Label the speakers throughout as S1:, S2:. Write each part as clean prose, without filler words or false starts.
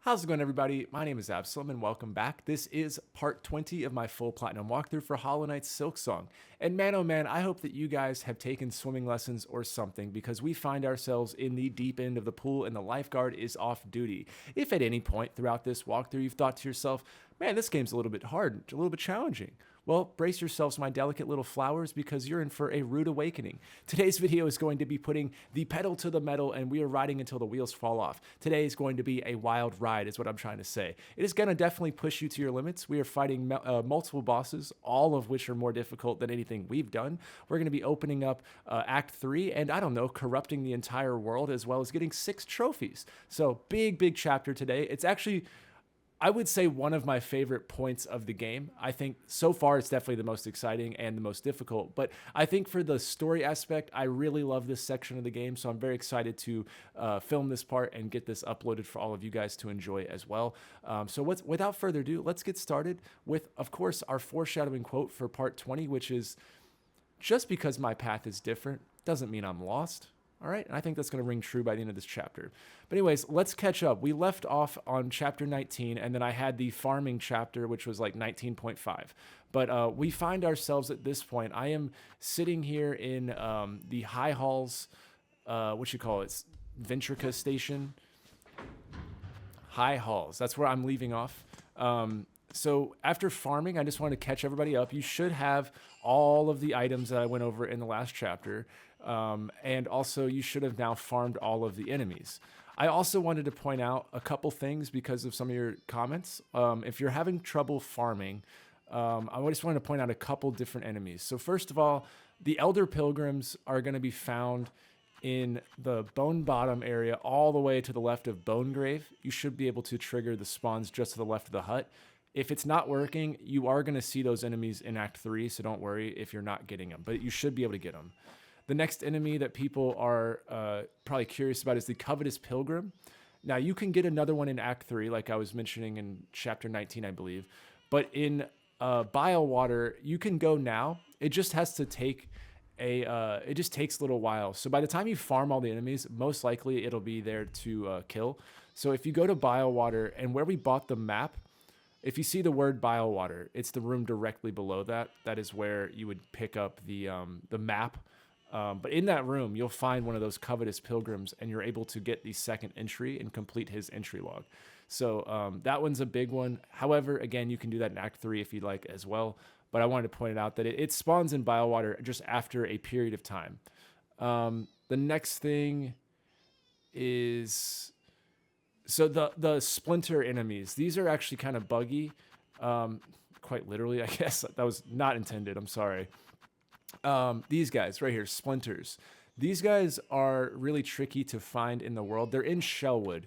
S1: How's it going, everybody? My name is Absoulem, and welcome back. This is part 20 of my full platinum walkthrough for Hollow Knight's Silksong. And man, oh man, I hope that you guys have taken swimming lessons or something, because we find ourselves in the deep end of the pool and the lifeguard is off duty. If at any point throughout this walkthrough you've thought to yourself, man, this game's a little bit hard, a little bit challenging, well, brace yourselves, my delicate little flowers, because you're in for a rude awakening. Today's video is going to be putting the pedal to the metal, and we are riding until the wheels fall off. Today is going to be a wild ride, is what I'm trying to say. It is going to definitely push you to your limits. We are fighting multiple bosses, all of which are more difficult than anything we've done. We're going to be opening up Act 3, and I don't know, corrupting the entire world, as well as getting 6 trophies. So, big chapter today. It's actually, I would say, one of my favorite points of the game. I think so far it's definitely the most exciting and the most difficult, but I think for the story aspect, I really love this section of the game, so I'm very excited to film this part and get this uploaded for all of you guys to enjoy as well. Without further ado, let's get started with, of course, our foreshadowing quote for part 20, which is, "Just because my path is different doesn't mean I'm lost." All right, and I think that's going to ring true by the end of this chapter. But anyways, let's catch up. We left off on chapter 19, and then I had the farming chapter, which was like 19.5. But we find ourselves at this point. I am sitting here in the High Halls, what you call it, Ventrica Station. High Halls, that's where I'm leaving off. So after farming, I just want to catch everybody up. You should have all of the items that I went over in the last chapter. And also you should have now farmed all of the enemies. I also wanted to point out a couple things because of some of your comments. If you're having trouble farming, I just wanted to point out a couple different enemies. So first of all, the Elder Pilgrims are going to be found in the Bone Bottom area all the way to the left of Bone Grave. You should be able to trigger the spawns just to the left of the hut. If it's not working, you are going to see those enemies in Act 3, so don't worry if you're not getting them, but you should be able to get them. The next enemy that people are probably curious about is the Covetous Pilgrim. Now, you can get another one in Act 3, like I was mentioning in Chapter 19, I believe. But in Bile Water, you can go now. It just has to take it just takes a little while. So by the time you farm all the enemies, most likely it'll be there to kill. So if you go to Bile Water, and where we bought the map, if you see the word Bile Water, it's the room directly below that. That is where you would pick up the map. But in that room, you'll find one of those Covetous Pilgrims, and you're able to get the second entry and complete his entry log. So that one's a big one. However, again, you can do that in Act 3 if you'd like as well. But I wanted to point out that it spawns in Bile Water just after a period of time. The next thing is... So the splinter enemies, these are actually kind of buggy. Quite literally, I guess. That was not intended. I'm sorry. These guys right here, splinters. These guys are really tricky to find in the world. They're in Shellwood.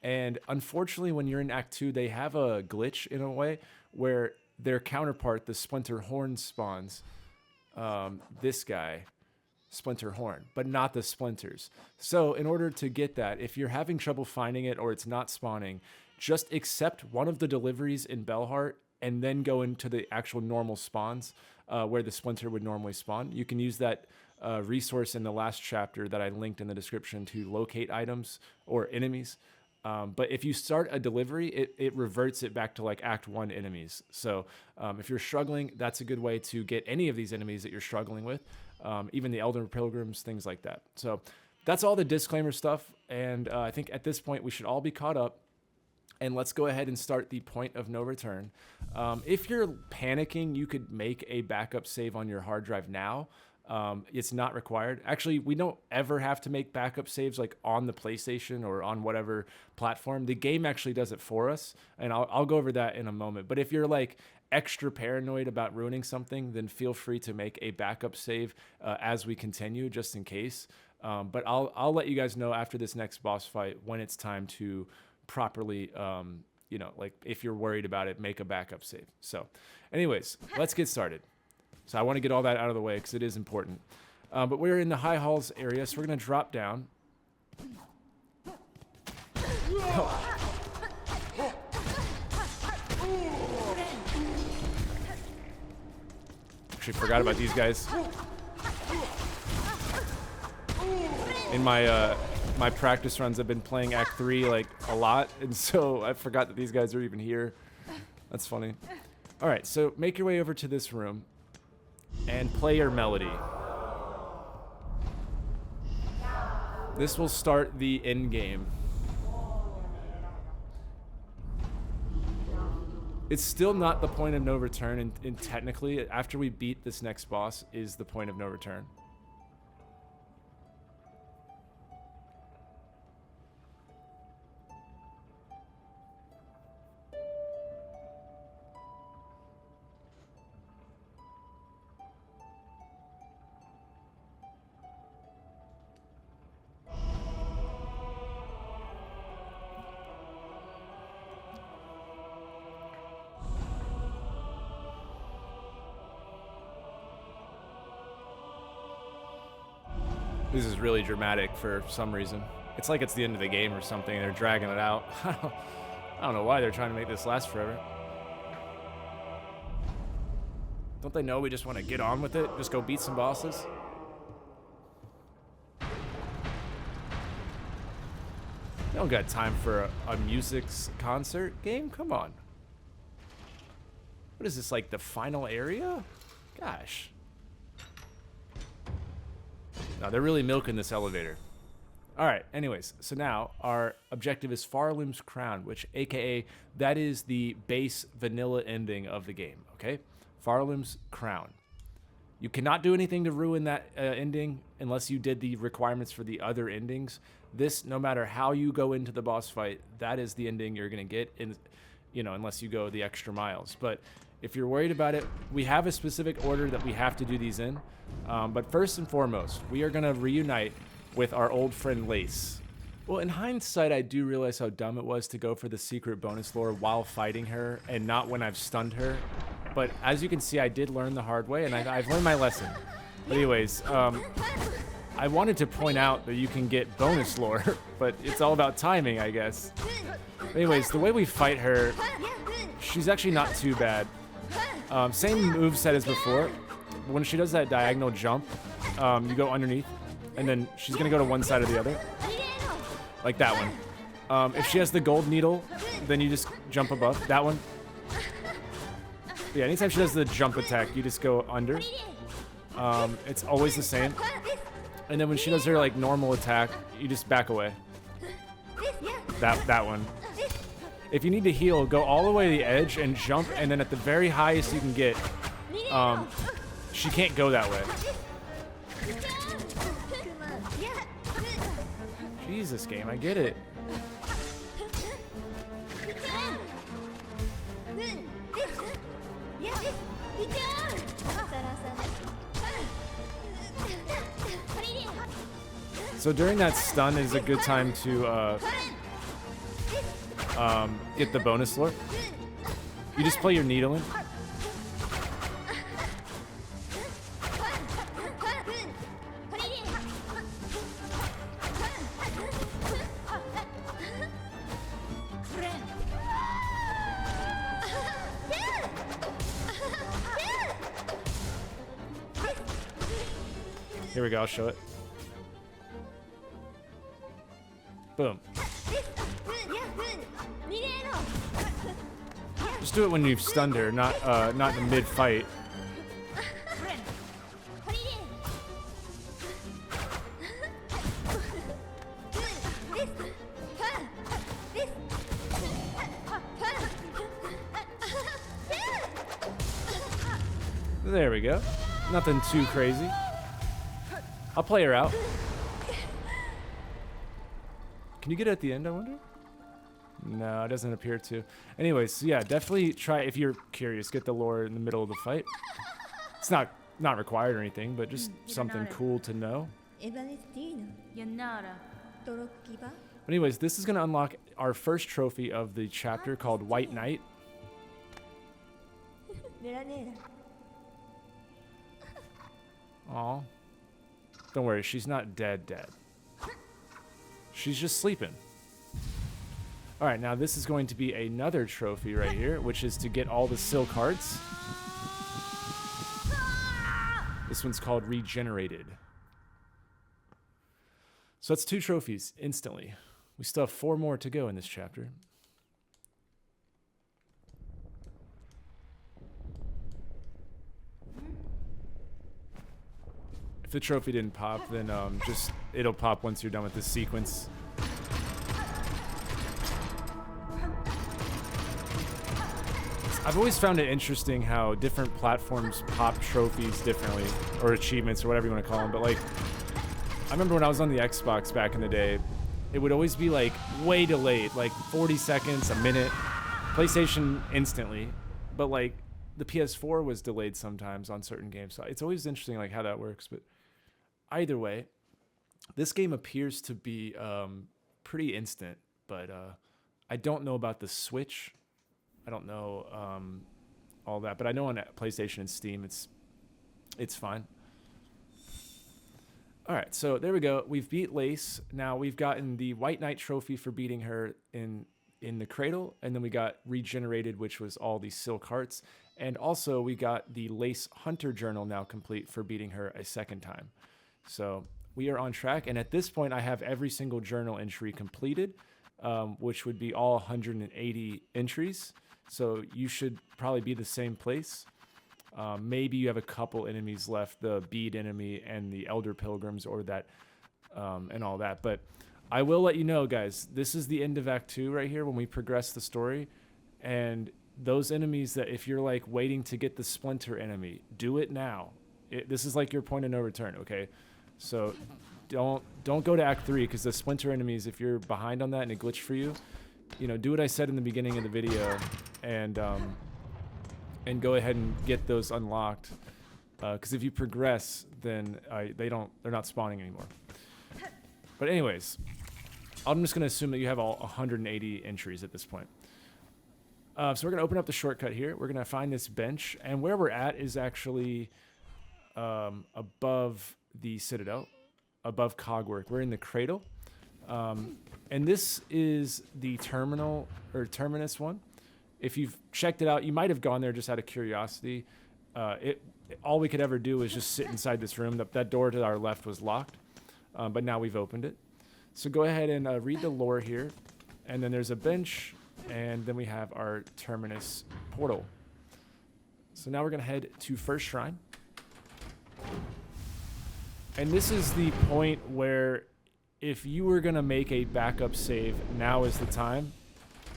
S1: And unfortunately, when you're in Act 2, they have a glitch in a way where their counterpart, the Splinter Horn, spawns. This guy, Splinter Horn, but not the splinters. So in order to get that, if you're having trouble finding it or it's not spawning, just accept one of the deliveries in Bellheart and then go into the actual normal spawns where the splinter would normally spawn. You can use that resource in the last chapter that I linked in the description to locate items or enemies. But if you start a delivery, it reverts it back to like Act 1 enemies. So if you're struggling, that's a good way to get any of these enemies that you're struggling with. Even the Elder Pilgrims, things like that. So that's all the disclaimer stuff. And I think at this point we should all be caught up. And let's go ahead and start the point of no return. If you're panicking, you could make a backup save on your hard drive now. It's not required. Actually, we don't ever have to make backup saves like on the PlayStation or on whatever platform. The game actually does it for us. And I'll go over that in a moment. But if you're like extra paranoid about ruining something, then feel free to make a backup save as we continue, just in case. But I'll let you guys know after this next boss fight when it's time to properly, like if you're worried about it, make a backup save. So anyways, let's get started. So I want to get all that out of the way because it is important. But we're in the High Halls area, so we're going to drop down. Actually forgot about these guys. In my my practice runs, I've been playing Act 3 like a lot, and so I forgot that these guys are even here. That's funny. All right, so make your way over to this room and play your melody. This will start the end game. It's still not the point of no return, and technically, after we beat this next boss, is the point of no return. This is really dramatic for some reason. It's like it's the end of the game or something. They're dragging it out. I don't know why they're trying to make this last forever. Don't they know we just want to get on with it? Just go beat some bosses? You don't got time for a music's concert game? Come on. What is this, like the final area? Gosh. No, they're really milking this elevator. All right, anyways, so now our objective is Farlum's Crown, which, aka, that is the base vanilla ending of the game, okay? Farlum's Crown. You cannot do anything to ruin that ending unless you did the requirements for the other endings. This, no matter how you go into the boss fight, that is the ending you're going to get, in, you know, unless you go the extra miles. But if you're worried about it, we have a specific order that we have to do these in. But first and foremost, we are going to reunite with our old friend Lace. Well, in hindsight, I do realize how dumb it was to go for the secret bonus lore while fighting her and not when I've stunned her. But as you can see, I did learn the hard way, and I've learned my lesson. But anyways, I wanted to point out that you can get bonus lore, but it's all about timing, I guess. Anyways, the way we fight her, she's actually not too bad. Same moveset as before. When she does that diagonal jump, you go underneath, and then she's going to go to one side or the other. Like that one. If she has the gold needle, then you just jump above. That one. Yeah, anytime she does the jump attack, you just go under. It's always the same. And then when she does her like normal attack, you just back away. That one. If you need to heal, go all the way to the edge and jump, and then at the very highest you can get, she can't go that way. Jesus, game, I get it. So during that stun is a good time to get the bonus lore. You just play your needle in. Here we go, I'll show it. Boom. Just do it when you've stunned her, not in the mid-fight. There we go. Nothing too crazy. I'll play her out. Can you get it at the end, I wonder? No, it doesn't appear to. Anyways, so yeah, definitely try, if you're curious, get the lore in the middle of the fight. It's not required or anything, but just something cool to know. But anyways, this is going to unlock our first trophy of the chapter called White Knight. Aw. Don't worry, she's not dead. She's just sleeping. All right, now this is going to be another trophy right here, which is to get all the Silk Hearts. This one's called Regenerated. So that's 2 trophies instantly. We still have 4 more to go in this chapter. If the trophy didn't pop, then just it'll pop once you're done with this sequence. I've always found it interesting how different platforms pop trophies differently, or achievements, or whatever you want to call them. But like, I remember when I was on the Xbox back in the day, it would always be like way delayed, like 40 seconds, a minute. PlayStation instantly, but like the PS4 was delayed sometimes on certain games. So it's always interesting like how that works. But either way, this game appears to be pretty instant. But I don't know about the Switch. I don't know all that, but I know on PlayStation and Steam it's fine. All right, so there we go. We've beat Lace. Now we've gotten the White Knight trophy for beating her in the cradle, and then we got regenerated, which was all the silk hearts, and also we got the Lace Hunter journal now complete for beating her a second time. So we are on track, and at this point I have every single journal entry completed, which would be all 180 entries. So you should probably be the same place. Maybe you have a couple enemies left, the bead enemy and the elder pilgrims, or that and all that. But I will let you know, guys, this is the end of Act 2 right here when we progress the story. And those enemies that if you're like waiting to get the splinter enemy, do it now. This is like your point of no return, okay? So don't go to Act 3, because the splinter enemies, if you're behind on that and it glitched for you, you know, do what I said in the beginning of the video and go ahead and get those unlocked. Because if you progress, then they're not spawning anymore. But anyways, I'm just going to assume that you have all 180 entries at this point. So we're going to open up the shortcut here. We're going to find this bench, and where we're at is actually above the Citadel, above Cogwork. We're in the Cradle. And this is the terminal or terminus one. If you've checked it out, you might have gone there just out of curiosity. All we could ever do was just sit inside this room. That door to our left was locked, but now we've opened it. So go ahead and read the lore here. And then there's a bench, and then we have our terminus portal. So now we're going to head to First Shrine. And this is the point where if you were going to make a backup save, now is the time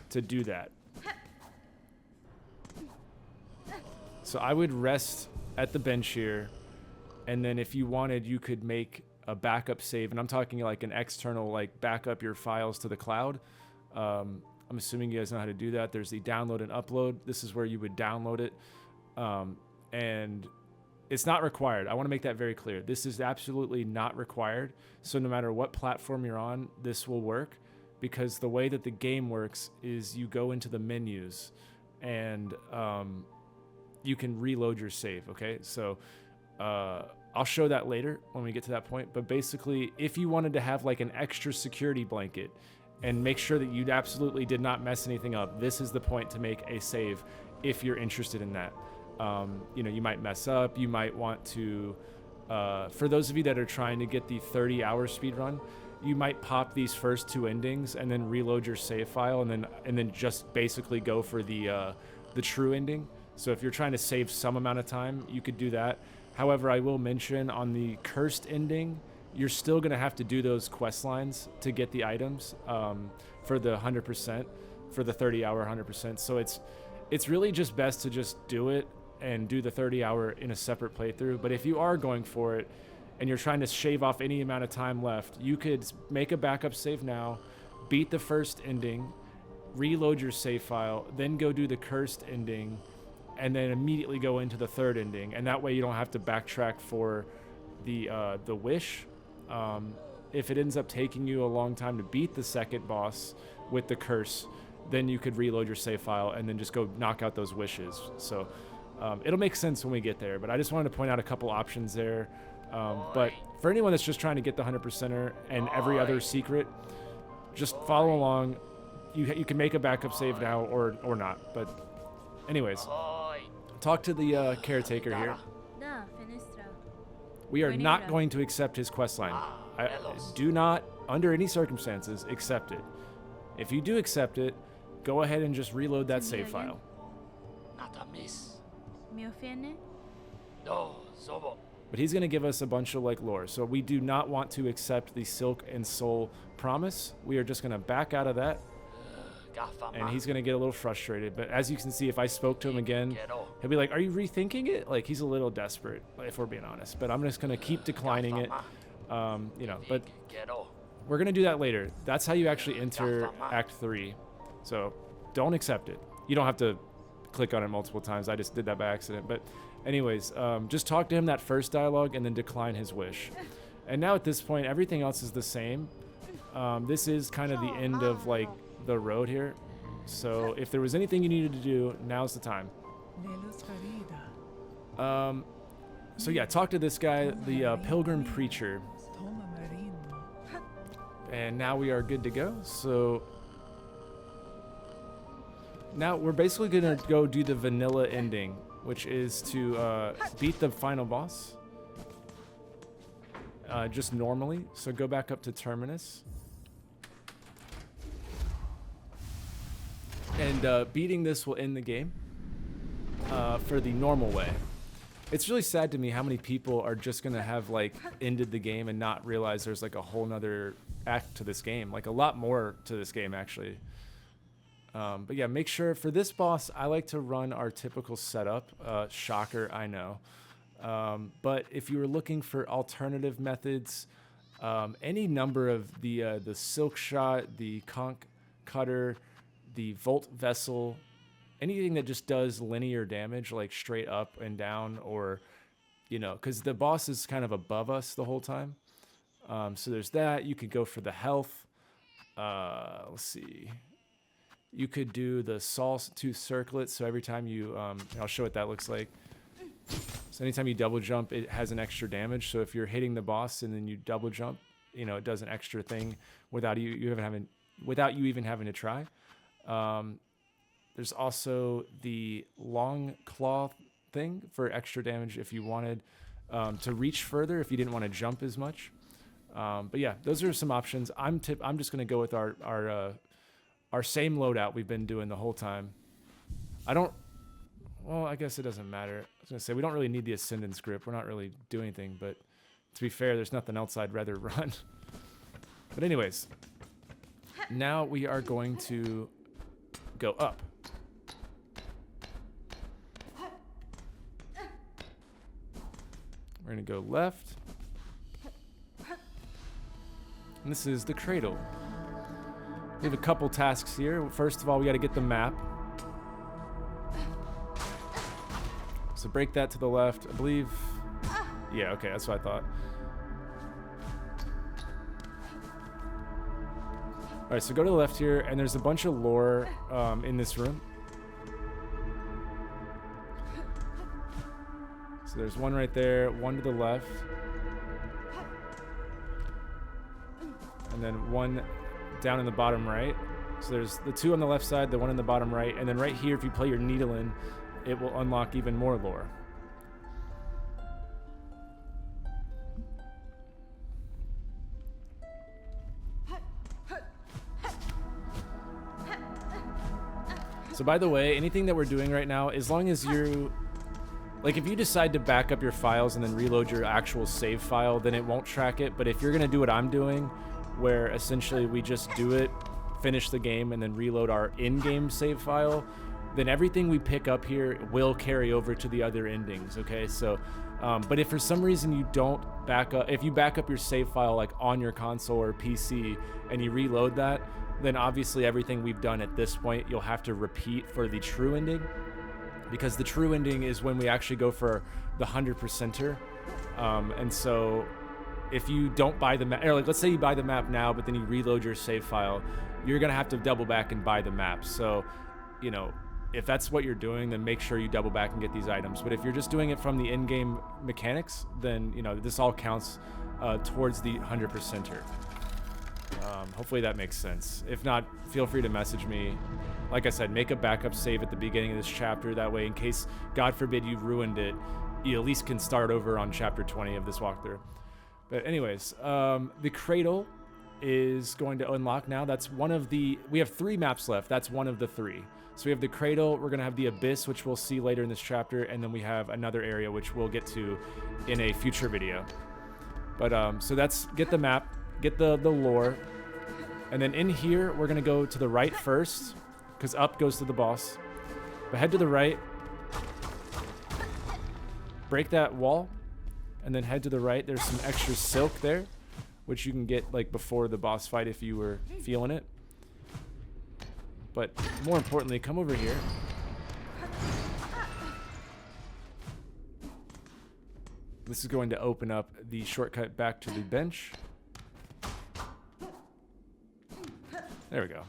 S1: to do that. So I would rest at the bench here, and then if you wanted, you could make a backup save, and I'm talking like an external, like back up your files to the cloud. I'm assuming you guys know how to do that. There's the download and upload. This is where you would download it, and it's not required. I want to make that very clear. This is absolutely not required. So no matter what platform you're on, this will work, because the way that the game works is you go into the menus and you can reload your save, okay? So I'll show that later when we get to that point. But basically, if you wanted to have like an extra security blanket and make sure that you absolutely did not mess anything up, this is the point to make a save if you're interested in that. You know, you might mess up. You might want to, for those of you that are trying to get the 30-hour speed run, you might pop these first 2 endings and then reload your save file and then just basically go for the true ending. So if you're trying to save some amount of time, you could do that. However, I will mention on the cursed ending, you're still going to have to do those quest lines to get the items for the 100%, for the 30-hour 100%. So it's really just best to just do it and do the 30-hour in a separate playthrough. But if you are going for it and you're trying to shave off any amount of time left, you could make a backup save now, beat the first ending, reload your save file, then go do the cursed ending, and then immediately go into the third ending. And that way you don't have to backtrack for the wish. If it ends up taking you a long time to beat the second boss with the curse, then you could reload your save file and then just go knock out those wishes. So it'll make sense when we get there, but I just wanted to point out a couple options there. But for anyone that's just trying to get the 100%er and every other secret, just follow along. You can make a backup save now or not. But anyways, talk to the caretaker here. We are not going to accept his quest line. Do not under any circumstances, accept it. If you do accept it, go ahead and just reload that save file. But he's going to give us a bunch of like lore. So we do not want to accept the Silk and Soul promise. We are just going to back out of that. And he's going to get a little frustrated. But as you can see, if I spoke to him again, he'll be like, are you rethinking it? Like, he's a little desperate, if we're being honest. But I'm just going to keep declining it. You know, but we're going to do that later. That's how you actually enter Act 3. So don't accept it. You don't have to click on it multiple times. I just did that by accident. But anyways, just talk to him that first dialogue and then decline his wish. And now at this point, everything else is the same. This is kind of the end of like the road here. So if there was anything you needed to do, now's the time. So yeah, talk to this guy, the Pilgrim Preacher. And now we are good to go. So now we're basically gonna go do the vanilla ending, which is to beat the final boss just normally. So go back up to Terminus. And beating this will end the game for the normal way. It's really sad to me how many people are just gonna have like ended the game and not realize there's like a whole nother act to this game, like a lot more to this game actually. But yeah, make sure for this boss, I like to run our typical setup. Shocker, I know. But if you were looking for alternative methods, any number of the Silk Shot, the Conch Cutter, the Volt Vessel, anything that just does linear damage, like straight up and down, or, you know, because the boss is kind of above us the whole time. So there's that. You could go for the health. Let's see. You could do the Sawtooth Circlet. So every time you, I'll show what that looks like. So anytime you double jump, it has an extra damage. So if you're hitting the boss and then you double jump, you know, it does an extra thing without you even having to try. There's also the long claw thing for extra damage if you wanted to reach further, if you didn't want to jump as much. But yeah, those are some options. I'm just gonna go with our same loadout we've been doing the whole time. Well, I guess it doesn't matter. I was gonna say we don't really need the Ascendance grip. We're not really doing anything, but to be fair, there's nothing else I'd rather run. But anyways, now we are going to go up. We're gonna go left. And this is the cradle. We have a couple tasks here. First of all, we got to get the map. So break that to the left, I believe. Yeah, okay, that's what I thought. All right, so go to the left here, and there's a bunch of lore in this room. So there's one right there, one to the left. And then one down in the bottom right. So there's the two on the left side, the one in the bottom right, and then right here, if you play your needle in, it will unlock even more lore. So by the way, anything that we're doing right now, as long as you, like if you decide to back up your files and then reload your actual save file, then it won't track it. But if you're gonna do what I'm doing, where essentially we just do it, finish the game, and then reload our in-game save file, then everything we pick up here will carry over to the other endings, okay? So, but if for some reason you don't back up, if you back up your save file like on your console or PC and you reload that, then obviously everything we've done at this point, you'll have to repeat for the true ending, because the true ending is when we actually go for the 100%er. And so if you don't buy the map, or like let's say you buy the map now, but then you reload your save file, you're gonna have to double back and buy the map. So, you know, if that's what you're doing, then make sure you double back and get these items. But if you're just doing it from the in-game mechanics, then, you know, this all counts towards the 100%er. Hopefully that makes sense. If not, feel free to message me. Like I said, make a backup save at the beginning of this chapter. That way, in case, God forbid, you ruined it, you at least can start over on chapter 20 of this walkthrough. But anyways, the cradle is going to unlock now. That's one of the... We have 3 maps left. That's one of the 3. So we have the Cradle. We're going to have the Abyss, which we'll see later in this chapter. And then we have another area, which we'll get to in a future video. But, so that's... Get the map. Get the lore. And then in here, we're going to go to the right first. Because up goes to the boss. But head to the right. Break that wall. And then head to the right. There's some extra silk there, which you can get like before the boss fight if you were feeling it. But more importantly, come over here. This is going to open up the shortcut back to the bench. There we go.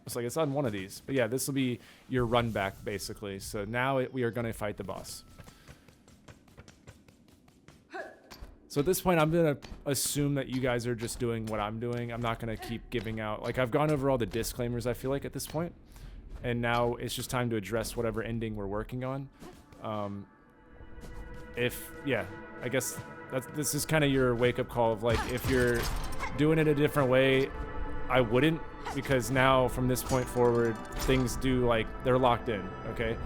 S1: It's like it's on one of these. But yeah, this will be your run back basically. So now we are going to fight the boss. So at this point, I'm going to assume that you guys are just doing what I'm doing. I'm not going to keep giving out... Like, I've gone over all the disclaimers, I feel like, at this point. And now it's just time to address whatever ending we're working on. Yeah, I guess this is kind of your wake-up call of, like, if you're doing it a different way, I wouldn't. Because now, from this point forward, things do, like, they're locked in, okay?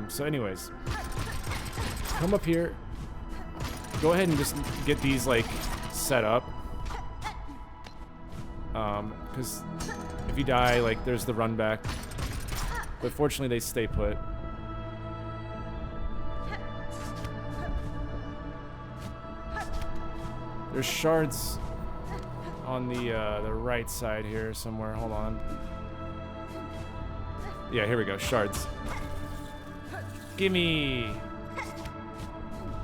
S1: So anyways, come up here. Go ahead and just get these, like, set up. Because if you die, like, there's the run back. But fortunately, they stay put. There's shards on the right side here somewhere. Hold on. Yeah, here we go. Shards. Gimme!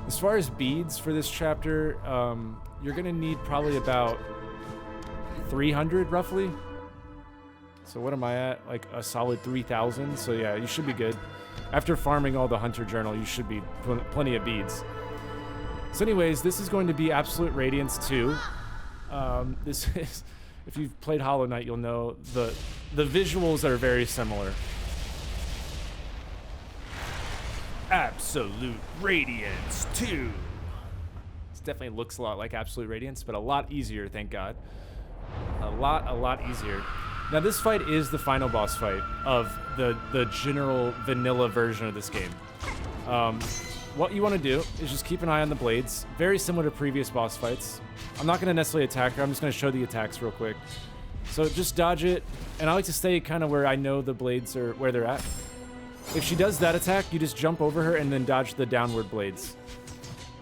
S1: As far as beads for this chapter, you're going to need probably about 300 roughly. So what am I at? Like a solid 3,000. So yeah, you should be good. After farming all the Hunter Journal, you should be plenty of beads. So anyways, this is going to be Absolute Radiance 2. This is, if you've played Hollow Knight, you'll know the visuals are very similar. Absolute Radiance 2. This definitely looks a lot like Absolute Radiance, but a lot easier, thank God. A lot easier. Now this fight is the final boss fight of the general vanilla version of this game. What you want to do is just keep an eye on the blades. Very similar to previous boss fights. I'm not going to necessarily attack her. I'm just going to show the attacks real quick. So just dodge it. And I like to stay kind of where I know the blades are, where they're at. If she does that attack, you just jump over her and then dodge the downward blades.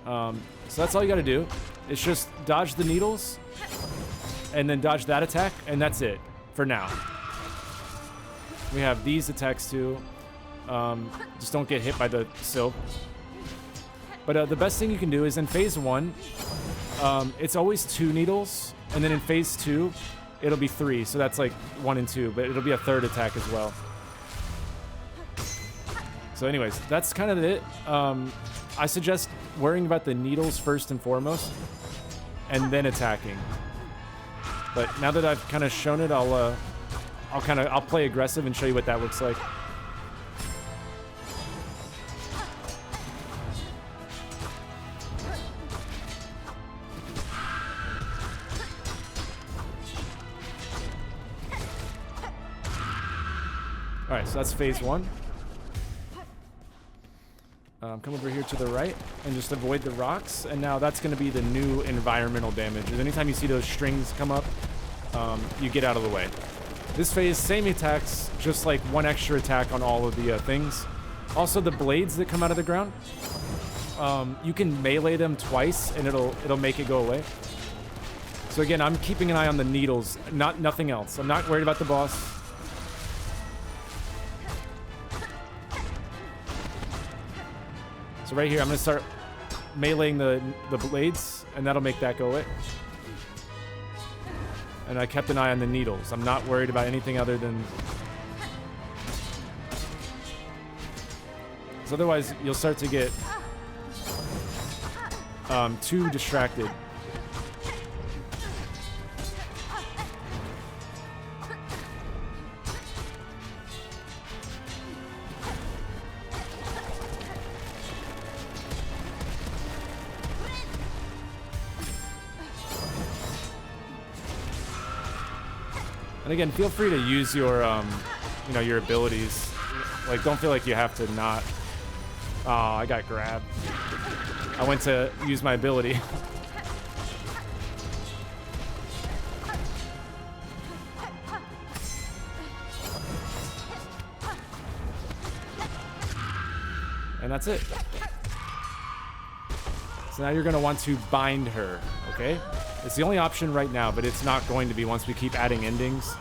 S1: So that's all you got to do. It's just dodge the needles and then dodge that attack, and that's it for now. We have these attacks too. Just don't get hit by the silk. But the best thing you can do is in phase 1, it's always 2 needles, and then in phase 2, it'll be 3. So that's like 1 and 2, but it'll be a 3rd attack as well. So anyways, that's kind of it. I suggest worrying about the needles first and foremost, and then attacking. But now that I've kind of shown it, I'll play aggressive and show you what that looks like. All right, so that's phase 1. Come over here to the right and just avoid the rocks. And now that's going to be the new environmental damage. And anytime you see those strings come up, you get out of the way. This phase, same attacks, just like 1 extra attack on all of the things. Also, the blades that come out of the ground, you can melee them twice and it'll make it go away. So again, I'm keeping an eye on the needles, nothing else. I'm not worried about the boss. So right here, I'm going to start meleeing the blades, and that'll make that go away. And I kept an eye on the needles. I'm not worried about anything other than... Because otherwise, you'll start to get too distracted. And again, feel free to use your, you know, your abilities. Like, don't feel like you have to not. Oh, I got grabbed. I went to use my ability. And that's it. So now you're going to want to bind her, okay? It's the only option right now, but it's not going to be once we keep adding endings.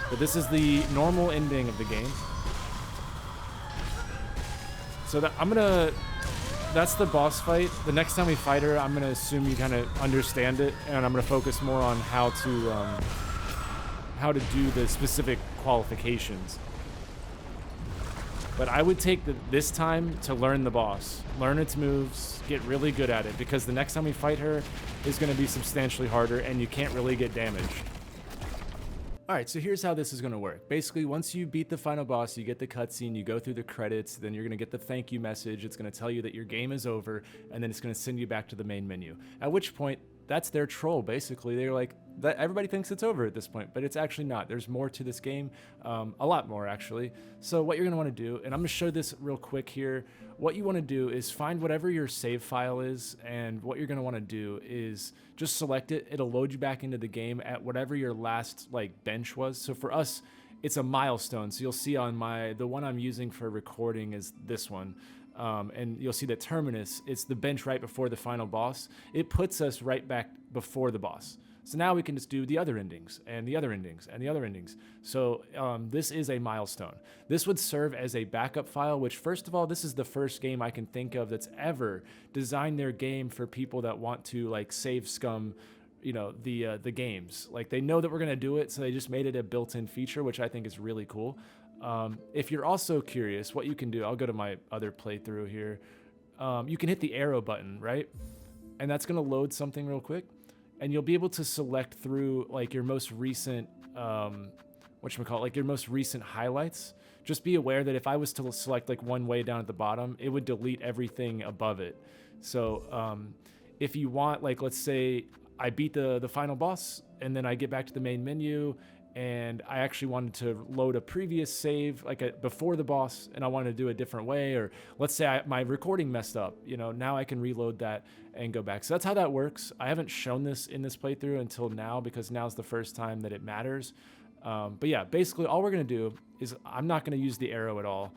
S1: But this is the normal ending of the game. So that that's the boss fight. The next time we fight her, I'm gonna assume you kind of understand it, and I'm gonna focus more on how to do the specific qualifications. But I would take this time to learn the boss, learn its moves, get really good at it, because the next time we fight her is going to be substantially harder, and you can't really get damaged. All right, so here's how this is going to work. Basically, once you beat the final boss, you get the cutscene, you go through the credits, then you're going to get the thank you message. It's going to tell you that your game is over, and then it's going to send you back to the main menu. At which point, that's their troll, basically. They're like, everybody thinks it's over at this point, but it's actually not. There's more to this game, a lot more, actually. So what you're going to want to do, and I'm going to show this real quick here. What you want to do is find whatever your save file is, and what you're going to want to do is just select it. It'll load you back into the game at whatever your last bench was. So for us, it's a milestone. So you'll see on the one I'm using for recording is this one. And you'll see that Terminus, it's the bench right before the final boss. It puts us right back before the boss. So now we can just do the other endings and the other endings and the other endings. So this is a milestone. This would serve as a backup file, which first of all, this is the first game I can think of that's ever designed their game for people that want to save scum, you know, the games. Like they know that we're gonna do it, so they just made it a built-in feature, which I think is really cool. If you're also curious, what you can do, I'll go to my other playthrough here. You can hit the arrow button, right? And that's going to load something real quick. And you'll be able to select through your most recent, your most recent highlights. Just be aware that if I was to select one way down at the bottom, it would delete everything above it. So if you want, let's say I beat the final boss and then I get back to the main menu, and I actually wanted to load a previous save before the boss, and I wanted to do it a different way, or let's say my recording messed up, you know, now I can reload that and go back. So that's how that works. I haven't shown this in this playthrough until now, because now's the first time that it matters. But yeah, basically all we're gonna do is I'm not gonna use the arrow at all.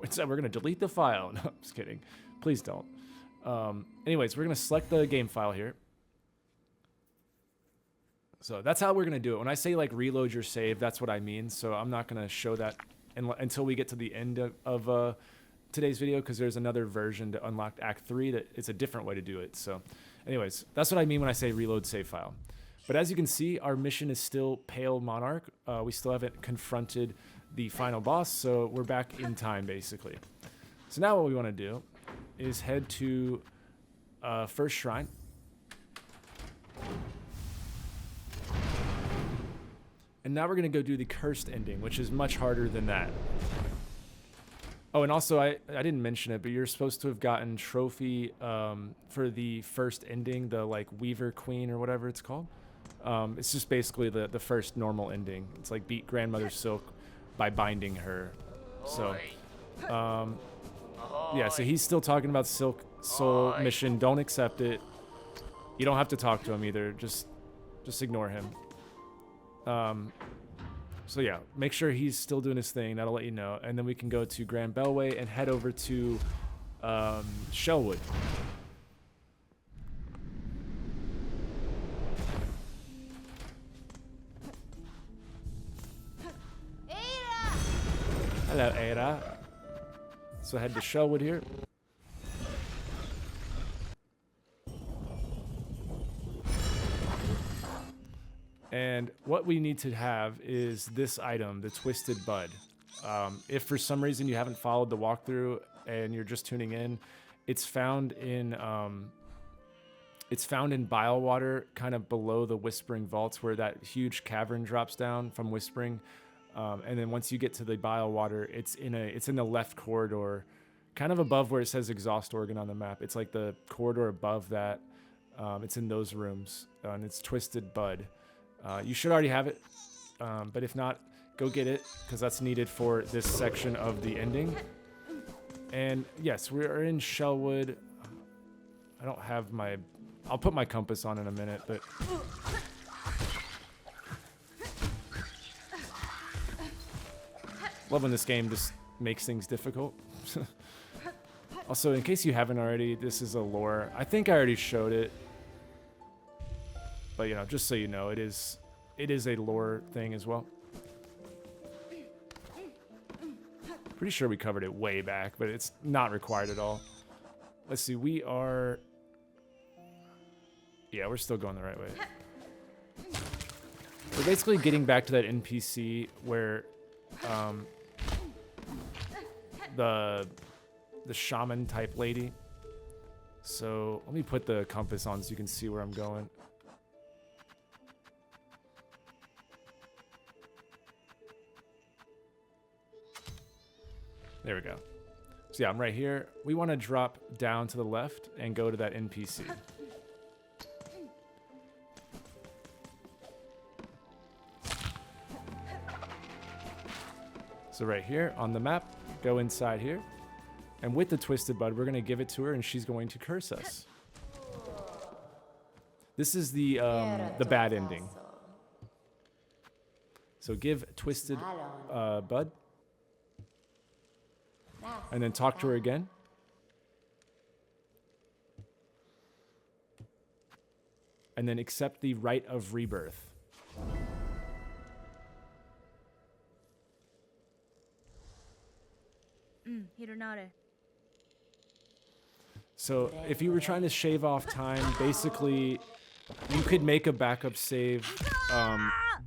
S1: Instead, we're gonna delete the file. No, I'm just kidding. Please don't. Anyways, we're gonna select the game file here. So that's how we're going to do it. When I say reload your save, that's what I mean. So I'm not going to show that until we get to the end of today's video, because there's another version to unlock Act 3 that it's a different way to do it. So anyways, that's what I mean when I say reload save file. But as you can see, our mission is still Pale Monarch. We still haven't confronted the final boss, so we're back in time basically. So now what we want to do is head to First Shrine. And now we're going to go do the cursed ending, which is much harder than that. Oh, and also, I didn't mention it, but you're supposed to have gotten trophy for the first ending, the Weaver Queen or whatever it's called. It's just basically the first normal ending. It's beat Grandmother Silk by binding her. So, yeah, so he's still talking about Silk Soul mission. Don't accept it. You don't have to talk to him either. Just ignore him. So yeah, make sure he's still doing his thing. That'll let you know. And then we can go to Grand Bellway and head over to Shellwood.
S2: Ada!
S1: Hello, Ada. So head to Shellwood here. And what we need to have is this item, the Twisted Bud. If for some reason you haven't followed the walkthrough and you're just tuning in, it's found in Bile Water, kind of below the Whispering Vaults, where that huge cavern drops down from Whispering. And then once you get to the Bile Water, it's in the left corridor, kind of above where it says Exhaust Organ on the map. It's the corridor above that. It's in those rooms, and it's Twisted Bud. You should already have it, but if not, go get it because that's needed for this section of the ending. And yes, we're in Shellwood. I don't have my... I'll put my compass on in a minute, but... Love when this game just makes things difficult. Also, in case you haven't already, this is a lore. I think I already showed it. But, you know, just so you know, it is a lore thing as well. Pretty sure we covered it way back, but it's not required at all. Let's see, we are... Yeah, we're still going the right way. We're basically getting back to that NPC where the shaman type lady. So let me put the compass on so you can see where I'm going. There we go. So yeah, I'm right here. We want to drop down to the left and go to that NPC. So right here on the map, go inside here. And with the Twisted Bud, we're going to give it to her and she's going to curse us. This is the bad ending. So give Twisted Bud. And then talk to her again. And then accept the rite of rebirth. So if you were trying to shave off time, basically you could make a backup save,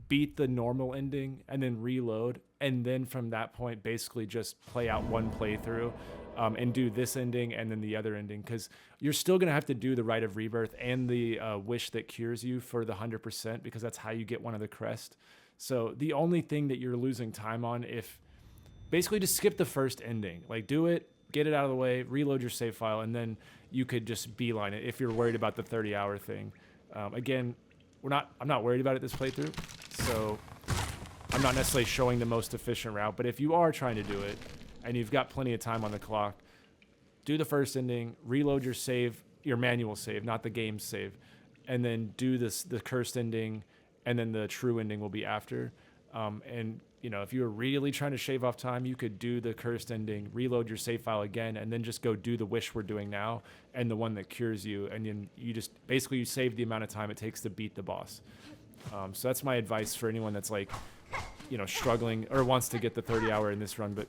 S1: beat the normal ending, and then reload. And then from that point, basically just play out one playthrough and do this ending and then the other ending. Because you're still going to have to do the Rite of Rebirth and the Wish that Cures You for the 100%, because that's how you get one of the crest. So the only thing that you're losing time on, if basically just skip the first ending. Like do it, get it out of the way, reload your save file, and then you could just beeline it if you're worried about the 30-hour thing. Again, I'm not worried about it this playthrough, so I'm not necessarily showing the most efficient route, but if you are trying to do it and you've got plenty of time on the clock, do the first ending, reload your save, your manual save, not the game save, and then do the cursed ending, and then the true ending will be after. And you know, if you're really trying to shave off time, you could do the cursed ending, reload your save file again, and then just go do the wish we're doing now and the one that cures you, and then you just basically you save the amount of time it takes to beat the boss. So that's my advice for anyone that's like, you know, struggling or wants to get the 30-hour in this run. But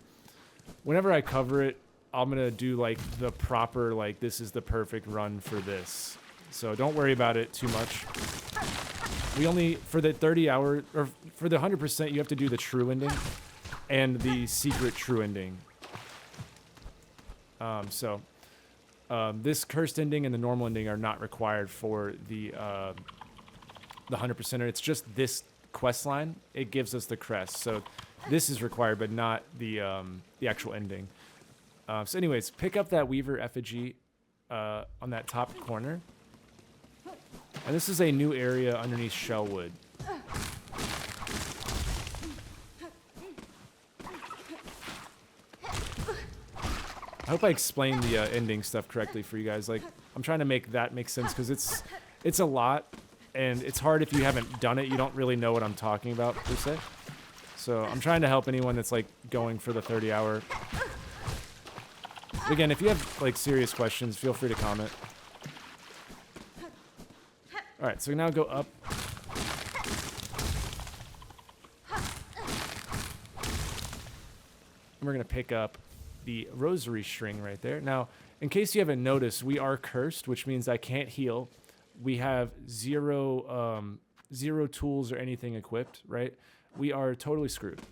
S1: whenever I cover it, I'm gonna do like the proper, like this is the perfect run for this. So don't worry about it too much. We only, for the 30-hour, or for the 100%, you have to do the true ending and the secret true ending. This cursed ending and the normal ending are not required for the 100%er. It's just this quest line. It gives us the crest. So this is required, but not the actual ending. So anyways, pick up that Weaver effigy on that top corner. And this is a new area underneath Shellwood. I hope I explained the ending stuff correctly for you guys. Like, I'm trying to make that make sense because it's a lot, and it's hard if you haven't done it. You don't really know what I'm talking about, per se. So I'm trying to help anyone that's, like, going for the 30-hour. Again, if you have, like, serious questions, feel free to comment. All right, so we now go up. And we're going to pick up the rosary string right there. Now, in case you haven't noticed, we are cursed, which means I can't heal. We have zero tools or anything equipped, right? We are totally screwed.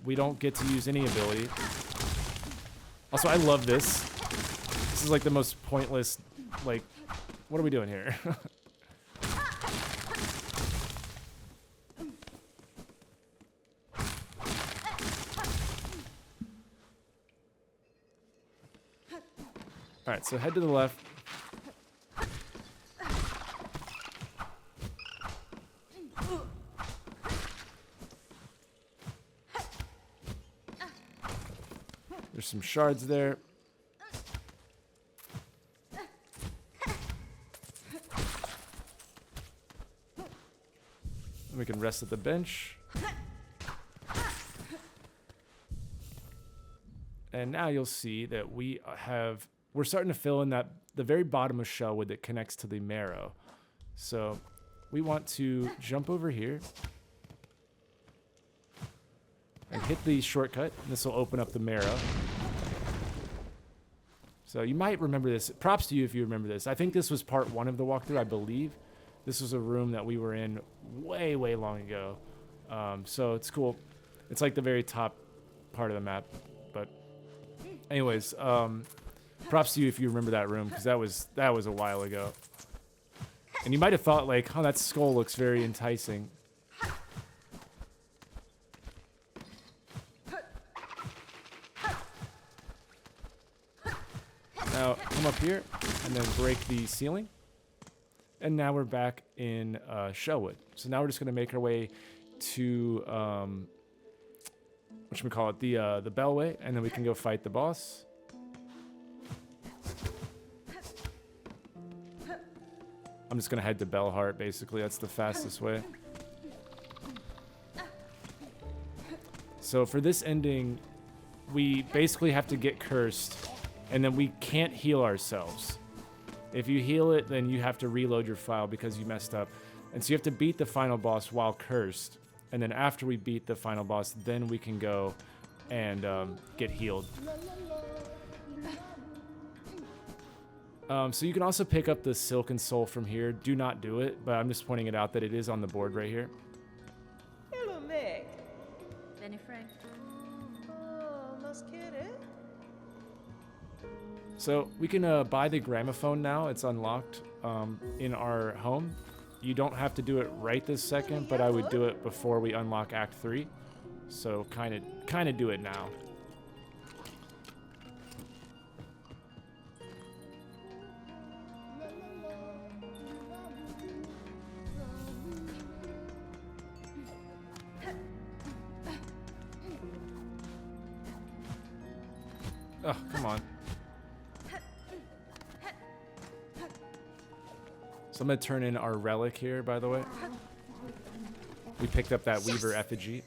S1: We don't get to use any ability. Also, I love this. This is like the most pointless, like, what are we doing here? All right, so head to the left. There's some shards there. And we can rest at the bench. And now you'll see that we're starting to fill in the very bottom of shellwood that connects to the marrow. So we want to jump over here and hit the shortcut. This will open up the marrow. So you might remember this. Props to you if you remember this. I think this was part 1 of the walkthrough, I believe. This was a room that we were in way, way long ago. So it's cool. It's like the very top part of the map. But anyways, props to you if you remember that room, because that was a while ago. And you might have thought, like, oh, that skull looks very enticing. Now, come up here and then break the ceiling. And now we're back in Shellwood. So now we're just going to make our way to, whatchamacallit, the Bellway, and then we can go fight the boss. I'm just going to head to Bellheart, basically. That's the fastest way. So for this ending, we basically have to get cursed, and then we can't heal ourselves. If you heal it, then you have to reload your file because you messed up. And so you have to beat the final boss while cursed. And then after we beat the final boss, then we can go and get healed. So you can also pick up the Silk and Soul from here. Do not do it, but I'm just pointing it out that it is on the board right here.
S3: Hello, Meg.
S2: Benny Frank.
S3: Oh, let's get it.
S1: So we can buy the gramophone now. It's unlocked in our home. You don't have to do it right this second, but I would do it before we unlock Act 3. So kind of do it now. Oh, come on. So I'm going to turn in our relic here, by the way. We picked up that Weaver effigy.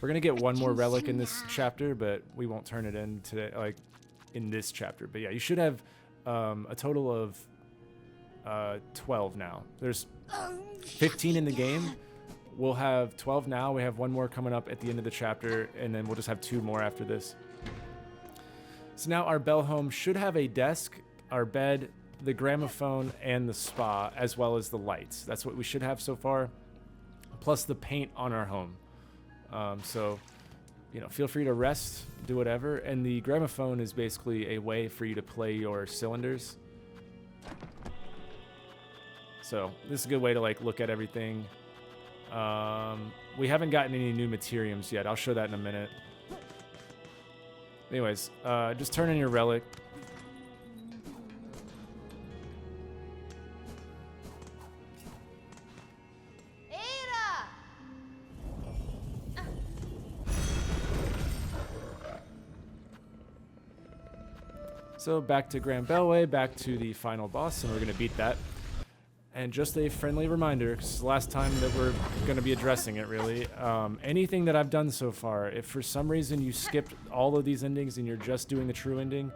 S1: We're going to get one more relic in this chapter, but we won't turn it in today, like in this chapter. But yeah, you should have a total of 12 now. There's 15 in the game. We'll have 12 now. We have one more coming up at the end of the chapter, and then we'll just have 2 more after this. So now our Bell home should have a desk, our bed, the gramophone, and the spa, as well as the lights. That's what we should have so far, plus the paint on our home. So, you know, feel free to rest, do whatever. And the gramophone is basically a way for you to play your cylinders. So this is a good way to like look at everything. We haven't gotten any new materiums yet. I'll show that in a minute. Anyways, just turn in your relic.
S2: Ada!
S1: So back to Grand Bellway, back to the final boss, and we're going to beat that. And just a friendly reminder, 'cause it's the last time that we're going to be addressing it, really. Anything that I've done so far, if for some reason you skipped all of these endings and you're just doing the true ending,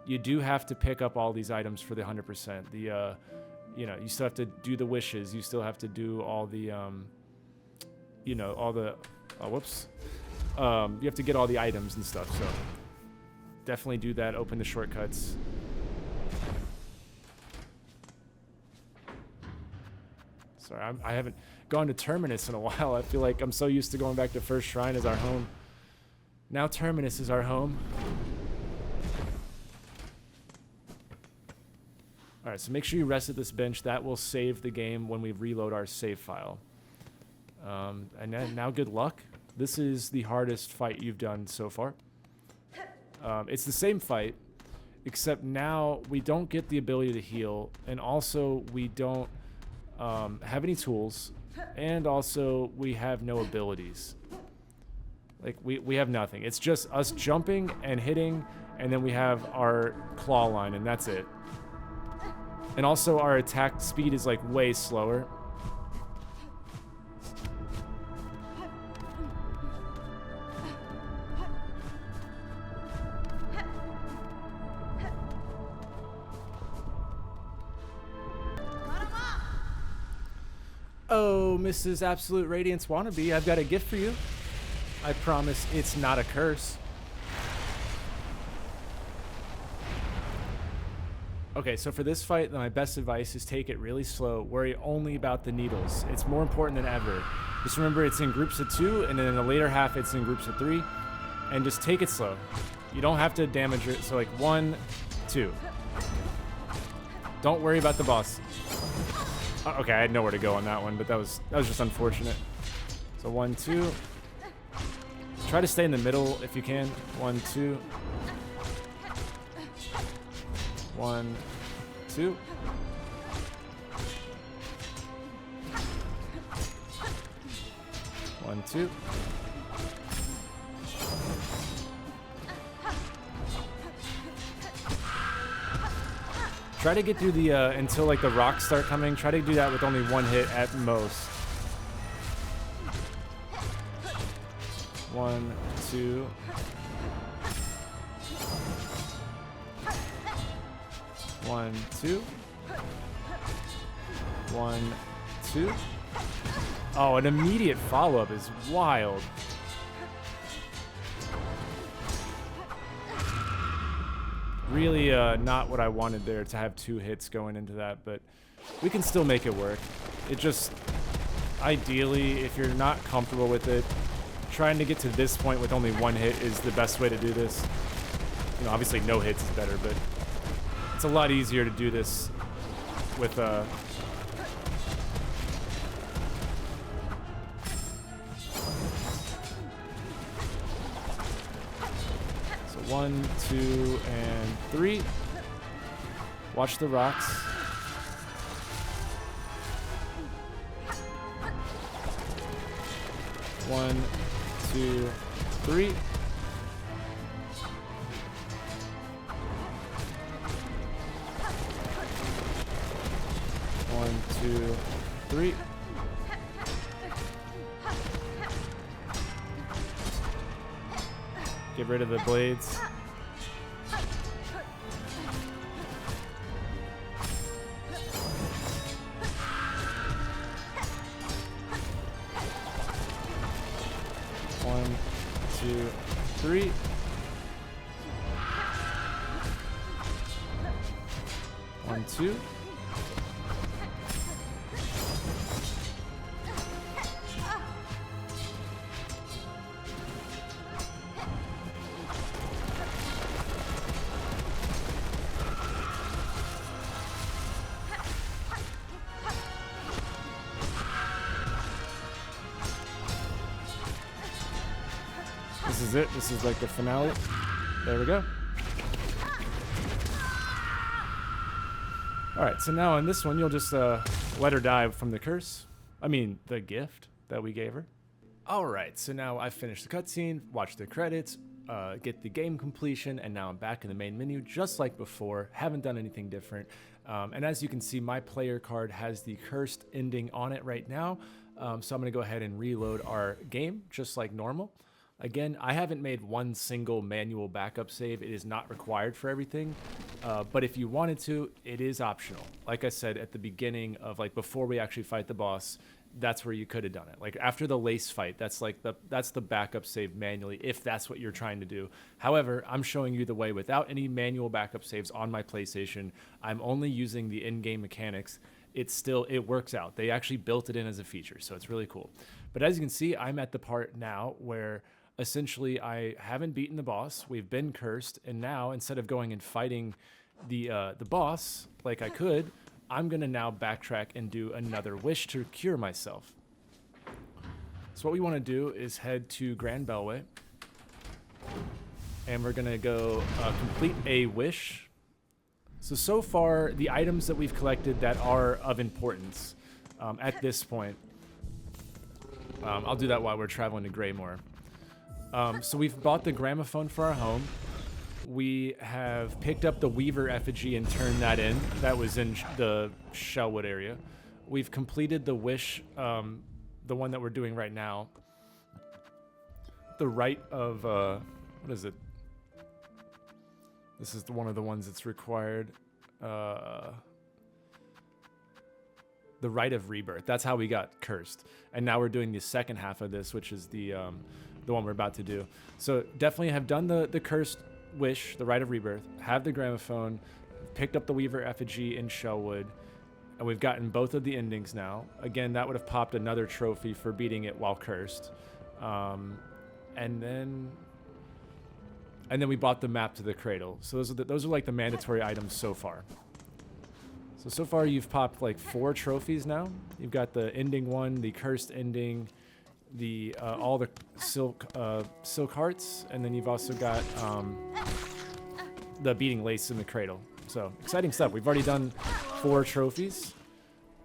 S1: you do have to pick up all these items for the 100%. You know, you still have to do the wishes. You still have to do all the, you know, all the, whoops. You have to get all the items and stuff, so definitely do that. Open the shortcuts. Sorry, I haven't gone to Terminus in a while. I feel like I'm so used to going back to First Shrine as our home. Now Terminus is our home. All right, so make sure you rest at this bench. That will save the game when we reload our save file. And then, now good luck. This is the hardest fight you've done so far. It's the same fight, except now we don't get the ability to heal, and also we don't have any tools, and also we have no abilities. Like, we have nothing. It's just us jumping and hitting, and then we have our claw line, and that's it. And also our attack speed is like way slower. Oh, Mrs. Absolute Radiance Wannabe, I've got a gift for you. I promise it's not a curse. Okay, so for this fight, my best advice is take it really slow. Worry only about the needles. It's more important than ever. Just remember it's in groups of 2, and then in the later half it's in groups of 3. And just take it slow. You don't have to damage it. So like 1, 2. Don't worry about the boss. Okay, I had nowhere to go on that one, but that was just unfortunate. So 1, 2. Try to stay in the middle if you can. 1, 2. 1, 2. One, two. Try to get through the until like the rocks start coming. Try to do that with only 1 hit at most. 1, 2. 1, 2. 1, 2. Oh, an immediate follow-up is wild. Really not what I wanted there to have 2 hits going into that, but we can still make it work. It just, ideally, if you're not comfortable with it, trying to get to this point with only 1 hit is the best way to do this. You know, obviously no hits is better, but it's a lot easier to do this with So 1, 2, and 3. Watch the rocks. One, 2, 3. One, 2, 3. Get rid of the blades. One, 2, 3. One, 2. This is it. This is like the finale. There we go. Alright, so now on this one, you'll just let her die from the curse. I mean, the gift that we gave her. Alright, so now I've finished the cutscene, watched the credits, get the game completion, and now I'm back in the main menu just like before. Haven't done anything different. And as you can see, my player card has the cursed ending on it right now. So I'm going to go ahead and reload our game just like normal. Again, I haven't made one single manual backup save. It is not required for everything. But if you wanted to, it is optional. Like I said at the beginning of, like, before we actually fight the boss, that's where you could have done it. Like after the lace fight, that's the backup save manually if that's what you're trying to do. However, I'm showing you the way without any manual backup saves on my PlayStation. I'm only using the in-game mechanics. It works out. They actually built it in as a feature, so it's really cool. But as you can see, I'm at the part now where essentially I haven't beaten the boss. We've been cursed, and now instead of going and fighting the boss like I could, I'm gonna now backtrack and do another wish to cure myself. So what we want to do is head to Grand Bellway, and we're gonna go complete a wish. So far, the items that we've collected that are of importance at this point, I'll do that while we're traveling to Greymore. So we've bought the gramophone for our home. We have picked up the Weaver effigy and turned that in. That was in the Shellwood area. We've completed the wish, the one that we're doing right now. The rite of, what is it? This is one of the ones that's required. The rite of rebirth. That's how we got cursed. And now we're doing the second half of this, which is the one we're about to do. So definitely have done the cursed wish, the rite of rebirth, have the gramophone, picked up the Weaver effigy in Shellwood, and we've gotten both of the endings now. Again, that would have popped another trophy for beating it while cursed. And then we bought the map to the cradle. So those are like the mandatory items so far. So far you've popped like 4 trophies now. You've got the ending one, the cursed ending, the all the silk hearts, and then you've also got the beating lace in the cradle. So exciting stuff. We've already done 4 trophies,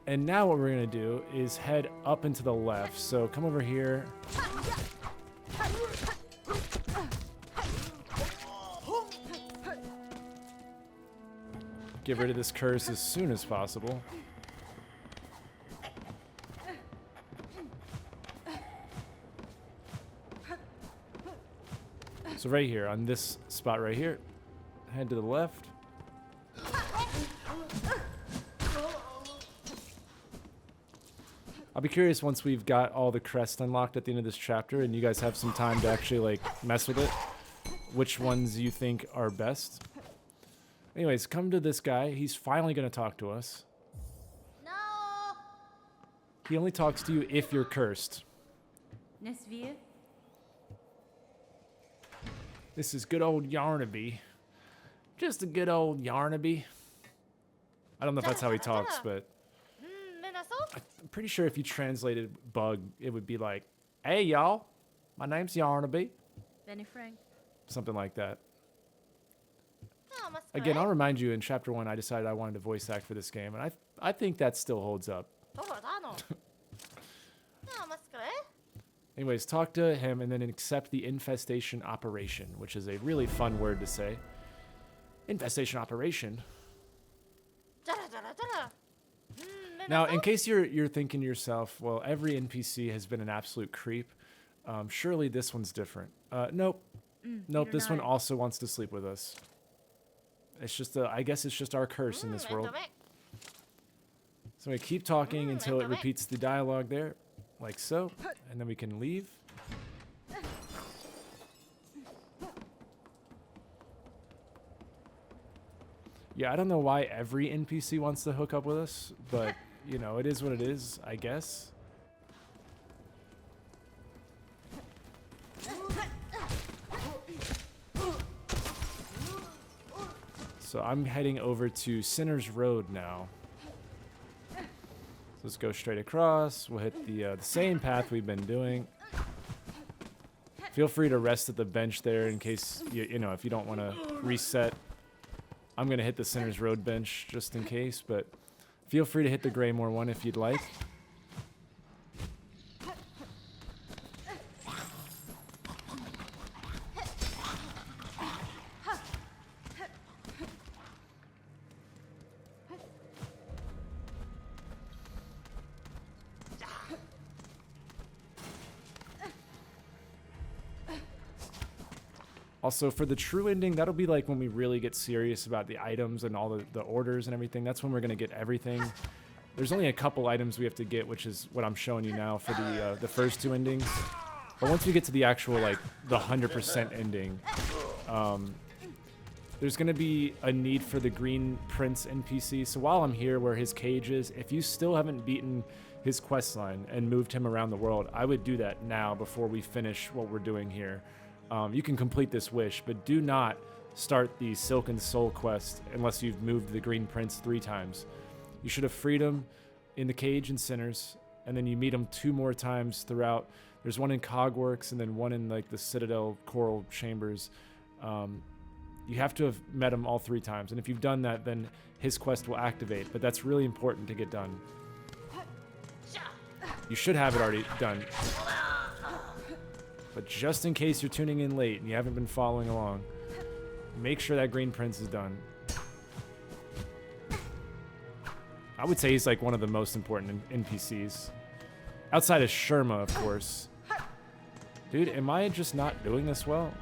S1: and now what we're gonna do is head up and to the left. So come over here. Get rid of this curse as soon as possible. So right here, on this spot right here, head to the left. I'll be curious once we've got all the crests unlocked at the end of this chapter and you guys have some time to actually like mess with it, which ones you think are best. Anyways, come to this guy. He's finally going to talk to us.
S2: No.
S1: He only talks to you if you're cursed.
S2: Nesvir.
S1: This is good old Yarnaby. Just a good old Yarnaby. I don't know if that's how he talks, but I'm pretty sure if you translated bug, it would be like, "Hey, y'all, my name's Yarnaby."
S2: Benny Frank.
S1: Something like that. Again, I'll remind you, in Chapter 1, I decided I wanted to voice act for this game, and I think that still holds up. Anyways, talk to him and then accept the infestation operation, which is a really fun word to say. Infestation operation. Now, in case you're thinking to yourself, well, every NPC has been an absolute creep. Surely this one's different. Nope. Nope, this one also wants to sleep with us. It's just I guess it's just our curse in this world. So we keep talking until it repeats the dialogue there, like so, and then we can leave. Yeah, I don't know why every NPC wants to hook up with us, but, you know, it is what it is, I guess. So I'm heading over to Sinner's Road now. So let's go straight across. We'll hit the same path we've been doing. Feel free to rest at the bench there in case, you know, if you don't want to reset. I'm going to hit the Sinner's Road bench just in case, but feel free to hit the Greymore one if you'd like. Also, for the true ending, that'll be like when we really get serious about the items and all the orders and everything. That's when we're going to get everything. There's only a couple items we have to get, which is what I'm showing you now for the first 2 endings. But once we get to the actual, like, the 100% ending, there's going to be a need for the Green Prince NPC. So while I'm here where his cage is, if you still haven't beaten his quest line and moved him around the world, I would do that now before we finish what we're doing here. You can complete this wish, but do not start the Silk and Soul quest unless you've moved the Green Prince 3 times. You should have freed him in the cage in Sinners, and then you meet him 2 more times throughout. There's one in Cogworks and then one in like the Citadel Coral Chambers. You have to have met him all 3 times, and if you've done that, then his quest will activate, but that's really important to get done. You should have it already done. But just in case you're tuning in late and you haven't been following along, make sure that Green Prince is done. I would say he's like one of the most important NPCs. Outside of Sherma, of course. Dude, am I just not doing this well?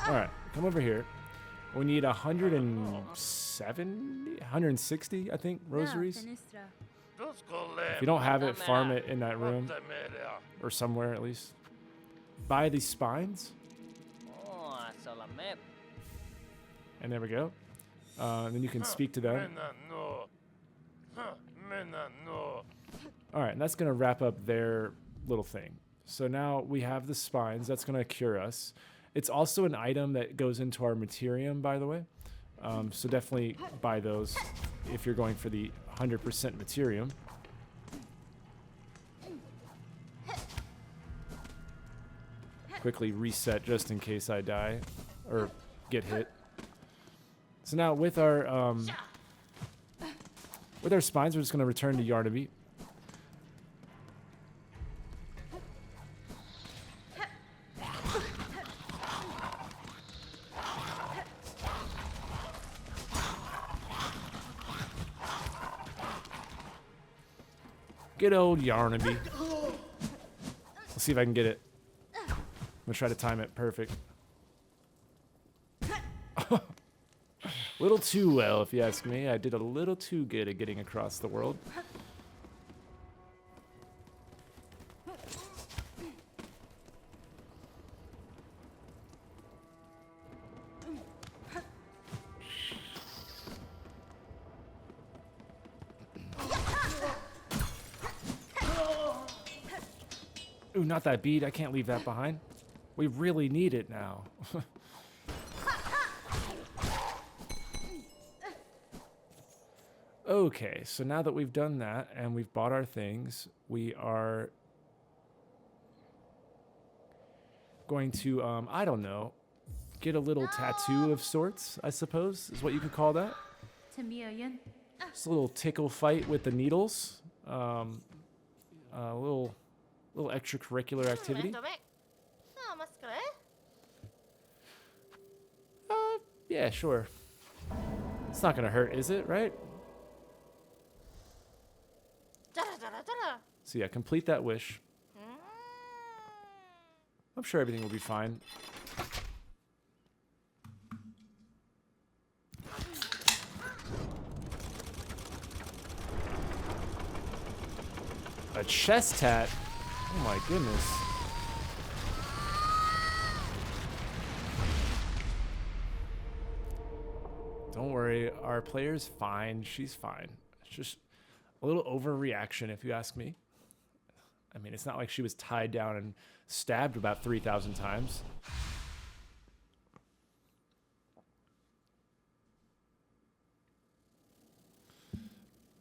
S1: Alright, come over here. We need 170, 160, I think, rosaries.
S2: Fenistra.
S1: If you don't have it, farm it in that room. Or somewhere, at least. Buy these spines. And there we go. And then you can speak to them. Alright, and that's going to wrap up their little thing. So now we have the spines. That's going to cure us. It's also an item that goes into our Materium, by the way. So definitely buy those if you're going for the 100% Materium. Quickly reset just in case I die or get hit. So now with our spines, we're just going to return to Yarnaby. Good old Yarnaby. Let's see if I can get it. I'm gonna try to time it perfect. A little too well, if you ask me. I did a little too good at getting across the world. Ooh, not that bead. I can't leave that behind. We really need it now. Okay, so now that we've done that and we've bought our things, we are going to, I don't know, get a little tattoo of sorts, I suppose, is what you could call that.
S2: Tamiyan.
S1: Just a little tickle fight with the needles. A little extracurricular activity. Yeah, sure. It's not gonna hurt, is it, right? So yeah, complete that wish. I'm sure everything will be fine. A chest tat? Oh my goodness. Don't worry, our player's fine. She's fine. It's just a little overreaction, if you ask me. I mean, it's not like she was tied down and stabbed about 3,000 times.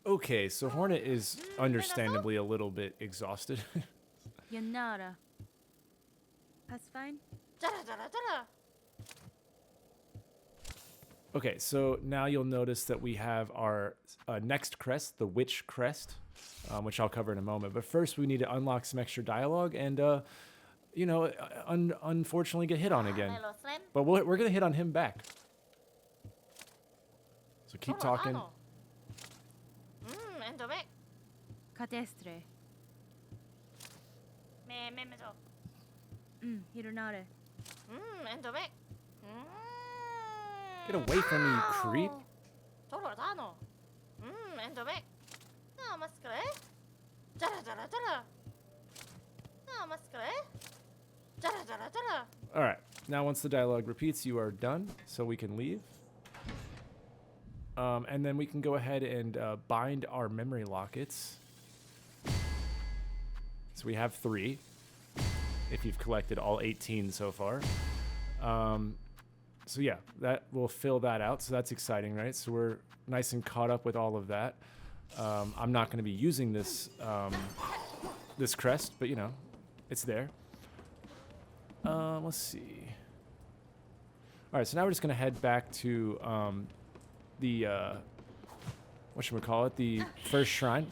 S1: Okay, so Hornet is understandably a little bit exhausted.
S2: Yanara. That's fine.
S1: Okay, so now you'll notice that we have our next crest, the Witch Crest, which I'll cover in a moment. But first, we need to unlock some extra dialogue and, you know, unfortunately get hit on again. But we're going to hit on him back. So keep talking.
S2: Cadestre. Hironare.
S1: Get away from me, you creep. Alright, now once the dialogue repeats, you are done, so we can leave. And then we can go ahead and bind our memory lockets. So we have 3, if you've collected all 18 so far. So yeah, that will fill that out. So that's exciting, right? So we're nice and caught up with all of that. I'm not going to be using this this crest, but you know, it's there. Let's see. All right, so now we're just going to head back to the whatchamacallit, the first shrine.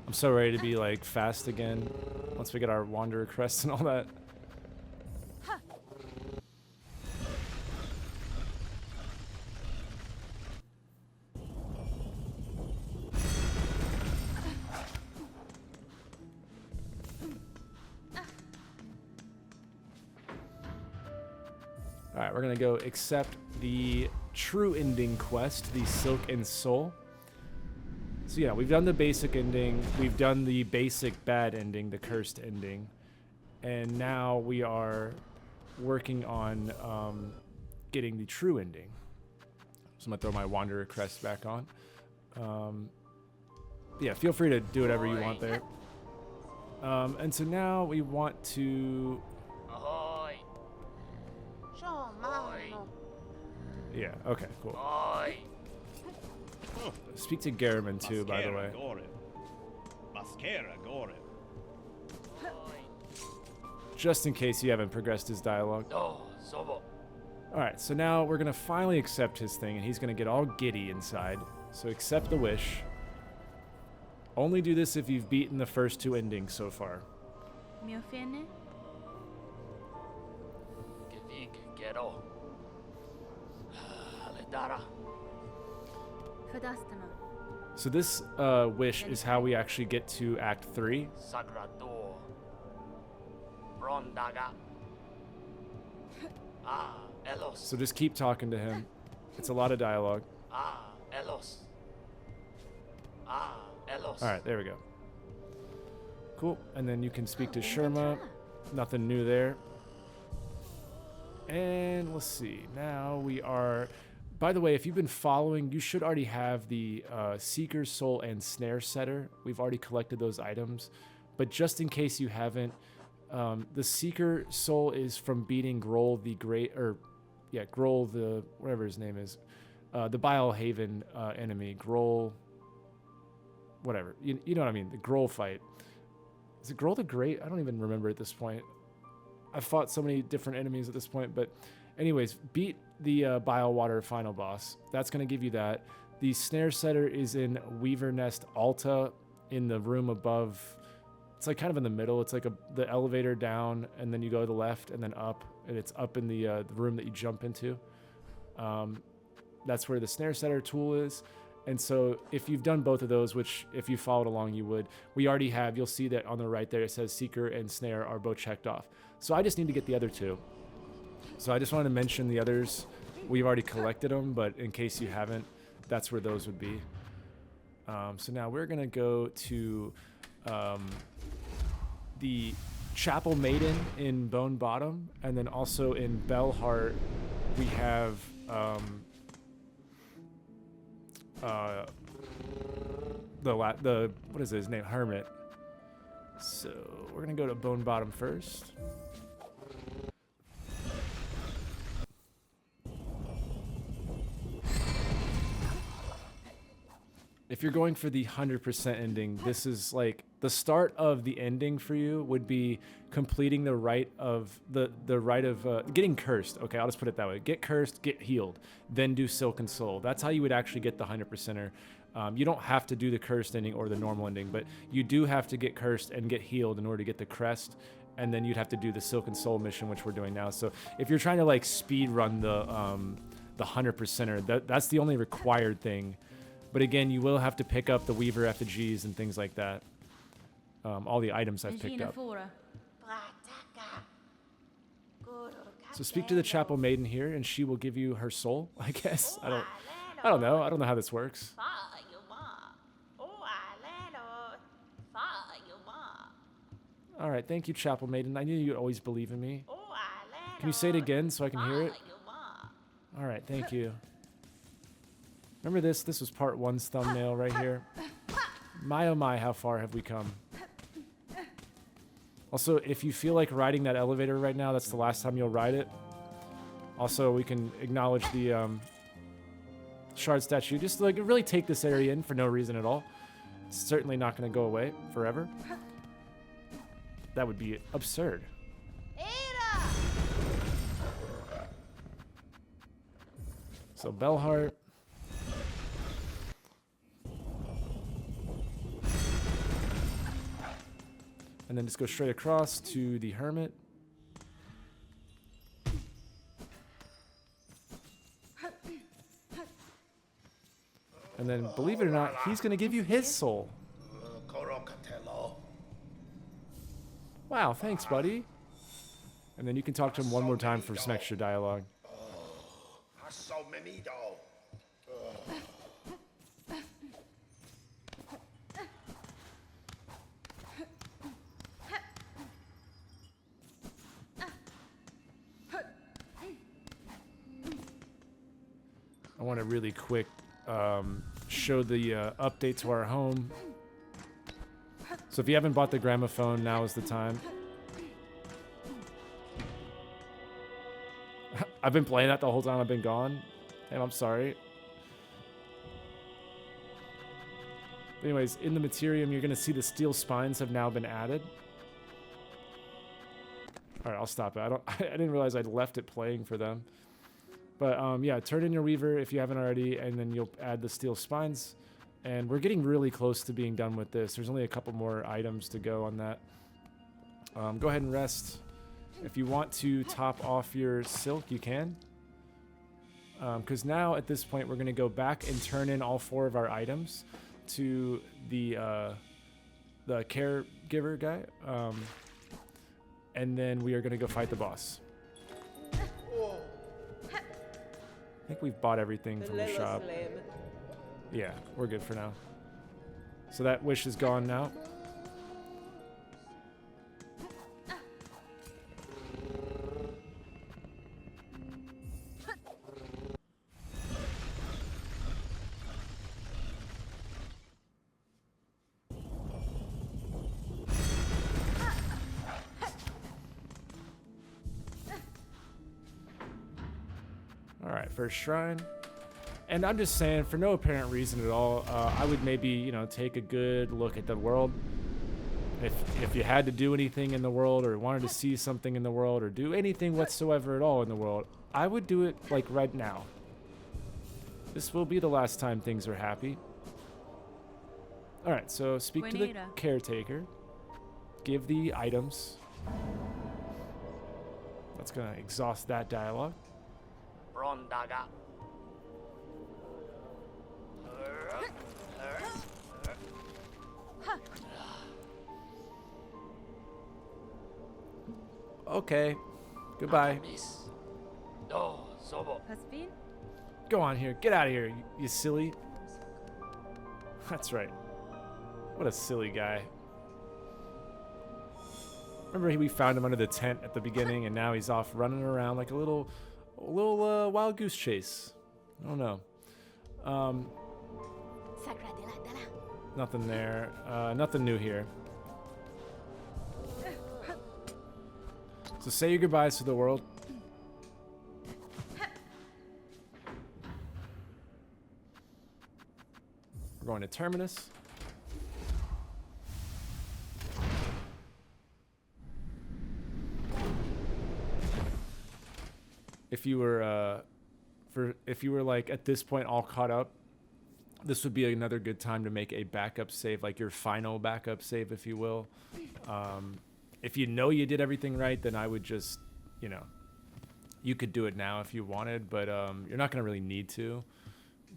S1: I'm so ready to be like fast again once we get our Wanderer crest and all that. All right, we're gonna go accept the true ending quest, the Silk and Soul. So yeah, we've done the basic ending, we've done the basic bad ending, the cursed ending, and now we are working on getting the true ending. So I'm gonna throw my Wanderer crest back on. Yeah, feel free to do whatever you want there. And so now we want to... Yeah, okay, cool. Speak to Garamond too, by the way. Just in case you haven't progressed his dialogue. Alright, so now we're gonna finally accept his thing, and he's gonna get all giddy inside. So accept the wish. Only do this if you've beaten the first 2 endings so far.
S2: Mio fine? Fadastama.
S1: So this wish is how we actually get to Act 3. So just keep talking to him. It's a lot of dialogue. Alright, there we go. Cool. And then you can speak to Sherma. Nothing new there. And let's see. Now we are... By the way, if you've been following, you should already have the Seeker's Soul and Snare Setter. We've already collected those items. But just in case you haven't, the Seeker Soul is from beating Grohl the Great... Grohl the... whatever his name is. The Bile Haven enemy. Grohl... whatever. You know what I mean. The Grohl fight. Is it Grohl the Great? I don't even remember at this point. I've fought so many different enemies at this point, but anyways, beat the Bile Water final boss. That's going to give you that. The Snare Setter is in Weaver Nest Alta in the room above. It's like kind of in the middle. It's like the elevator down, and then you go to the left and then up, and it's up in the room that you jump into. That's where the Snare Setter tool is. And so if you've done both of those, which if you followed along, you would, we already have, you'll see that on the right there, it says Seeker and Snare are both checked off. So I just need to get the other 2. So I just wanted to mention the others. We've already collected them, but in case you haven't, that's where those would be. So now we're going to go to the Chapel Maiden in Bone Bottom, and then also in Bellheart, we have... the what is his name? Hermit. So we're gonna go to Bone Bottom first. If you're going for the 100% ending, this is like the start of the ending for you would be completing the rite of getting cursed. Okay, I'll just put it that way. Get cursed, get healed, then do Silk and Soul. That's how you would actually get the 100%er. You don't have to do the cursed ending or the normal ending, but you do have to get cursed and get healed in order to get the crest, and then you'd have to do the Silk and Soul mission, which we're doing now. So if you're trying to like speed run the 100%er, that's the only required thing. But again, you will have to pick up the Weaver effigies and things like that. All the items I've picked up. So speak to the Chapel Maiden here, and she will give you her soul, I guess. I don't know. I don't know how this works. All right, thank you, Chapel Maiden. I knew you'd always believe in me. Can you say it again so I can hear it? All right, thank you. Remember this? This was part 1's thumbnail right here. My oh my, how far have we come? Also, if you feel like riding that elevator right now, that's the last time you'll ride it. Also, we can acknowledge the shard statue. Just like really take this area in for no reason at all. It's certainly not going to go away forever. That would be absurd. So And then just go straight across to the hermit. And then, believe it or not, he's going to give you his soul. Wow, thanks, buddy. And then you can talk to him one more time for some extra dialogue. I want to really quick show the update to our home. So if you haven't bought the gramophone, now is the time. I've been playing that the whole time I've been gone, and I'm sorry. But anyways, in the Materium, you're going to see the steel spines have now been added. All right, I'll stop it. I didn't realize I'd left it playing for them. But yeah, turn in your Weaver if you haven't already, and then you'll add the steel spines. And we're getting really close to being done with this. There's only a couple more items to go on that. Go ahead and rest. If you want to top off your silk, you can. Because now, at this point, we're going to go back and turn in all 4 of our items to the caregiver guy. And then we are going to go fight the boss. I think we've bought everything from the shop. Yeah, we're good for now. So that wish is gone now. Alright, first shrine. And I'm just saying, for no apparent reason at all, I would maybe, you know, take a good look at the world. If you had to do anything in the world, or wanted to see something in the world, or do anything whatsoever at all in the world, I would do it, like, right now. This will be the last time things are happy. Alright, so speak to the caretaker. Give the items. That's gonna exhaust that dialogue. Okay. Goodbye.
S2: Hasbin?
S1: Go on here. Get out of here, you silly. That's right. What a silly guy. Remember we found him under the tent at the beginning, and now he's off running around like a little wild goose chase. I don't know. Nothing there. Nothing new here. So say your goodbyes to the world. We're going to Terminus. If you were like at this point all caught up, this would be another good time to make a backup save, like your final backup save, if you will. If you know you did everything right, then I would just, you know, you could do it now if you wanted, but you're not going to really need to.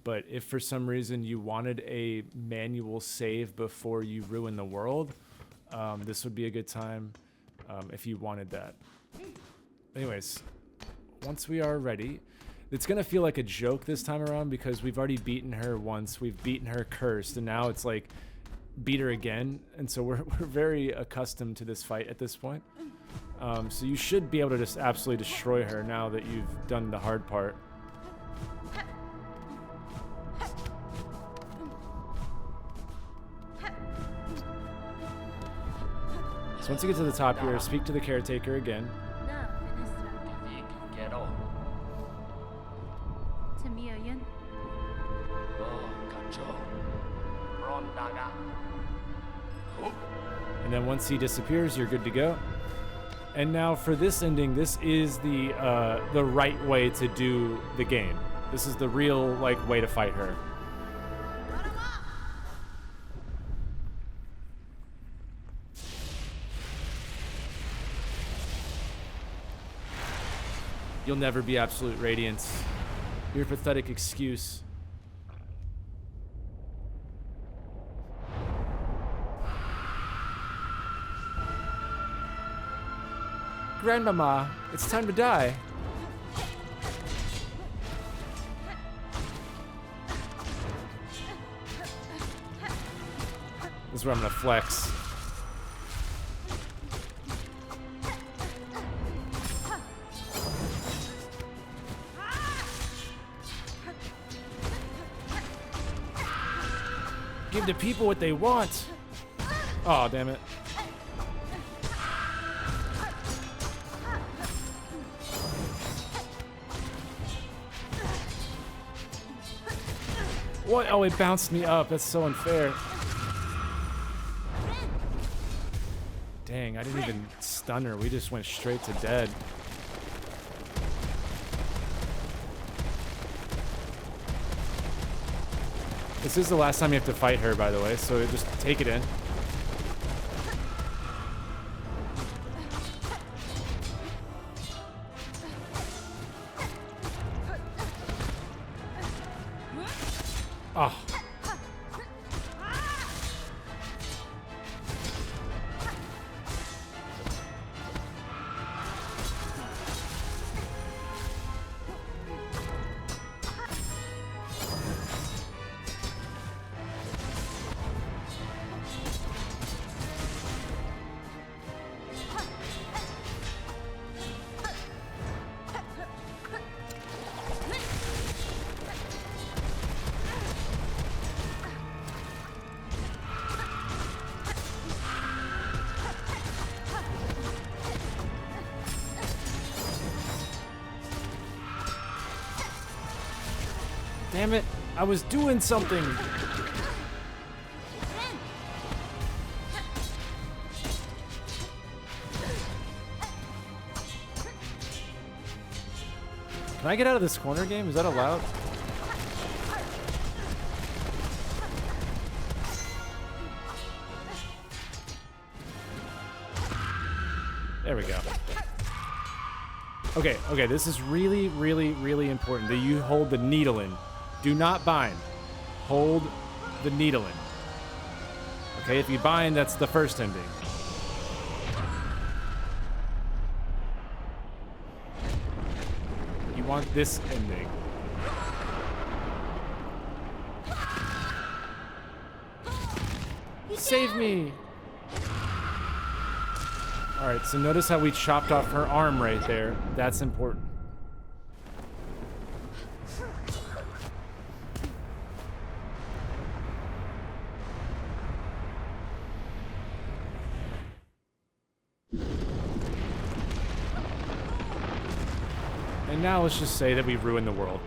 S1: But if for some reason you wanted a manual save before you ruin the world, this would be a good time if you wanted that. Anyways, once we are ready, it's going to feel like a joke this time around because we've already beaten her once. We've beaten her cursed, and now it's like beat her again. And so we're very accustomed to this fight at this point. So you should be able to just absolutely destroy her now that you've done the hard part. So once you get to the top here, speak to the caretaker again. And then once he disappears, you're good to go. And now for this ending, this is the right way to do the game. This is the real way to fight her. You'll never be absolute radiance. Your pathetic excuse. Grandmama, it's time to die. This is where I'm gonna flex. Give the people what they want. Oh, damn it. What? Oh, it bounced me up. That's so unfair. Dang, I didn't even stun her. We just went straight to dead. This is the last time you have to fight her, by the way, so just take it in. Oh. Damn it, I was doing something. Can I get out of this corner game? Is that allowed? There we go. Okay, this is really, really, really important that you hold the needle in. Do not bind. Hold the needle in. Okay, if you bind, that's the first ending. You want this ending. Save me! Alright, so notice how we chopped off her arm right there. That's important. And now let's just say that we've ruined the world.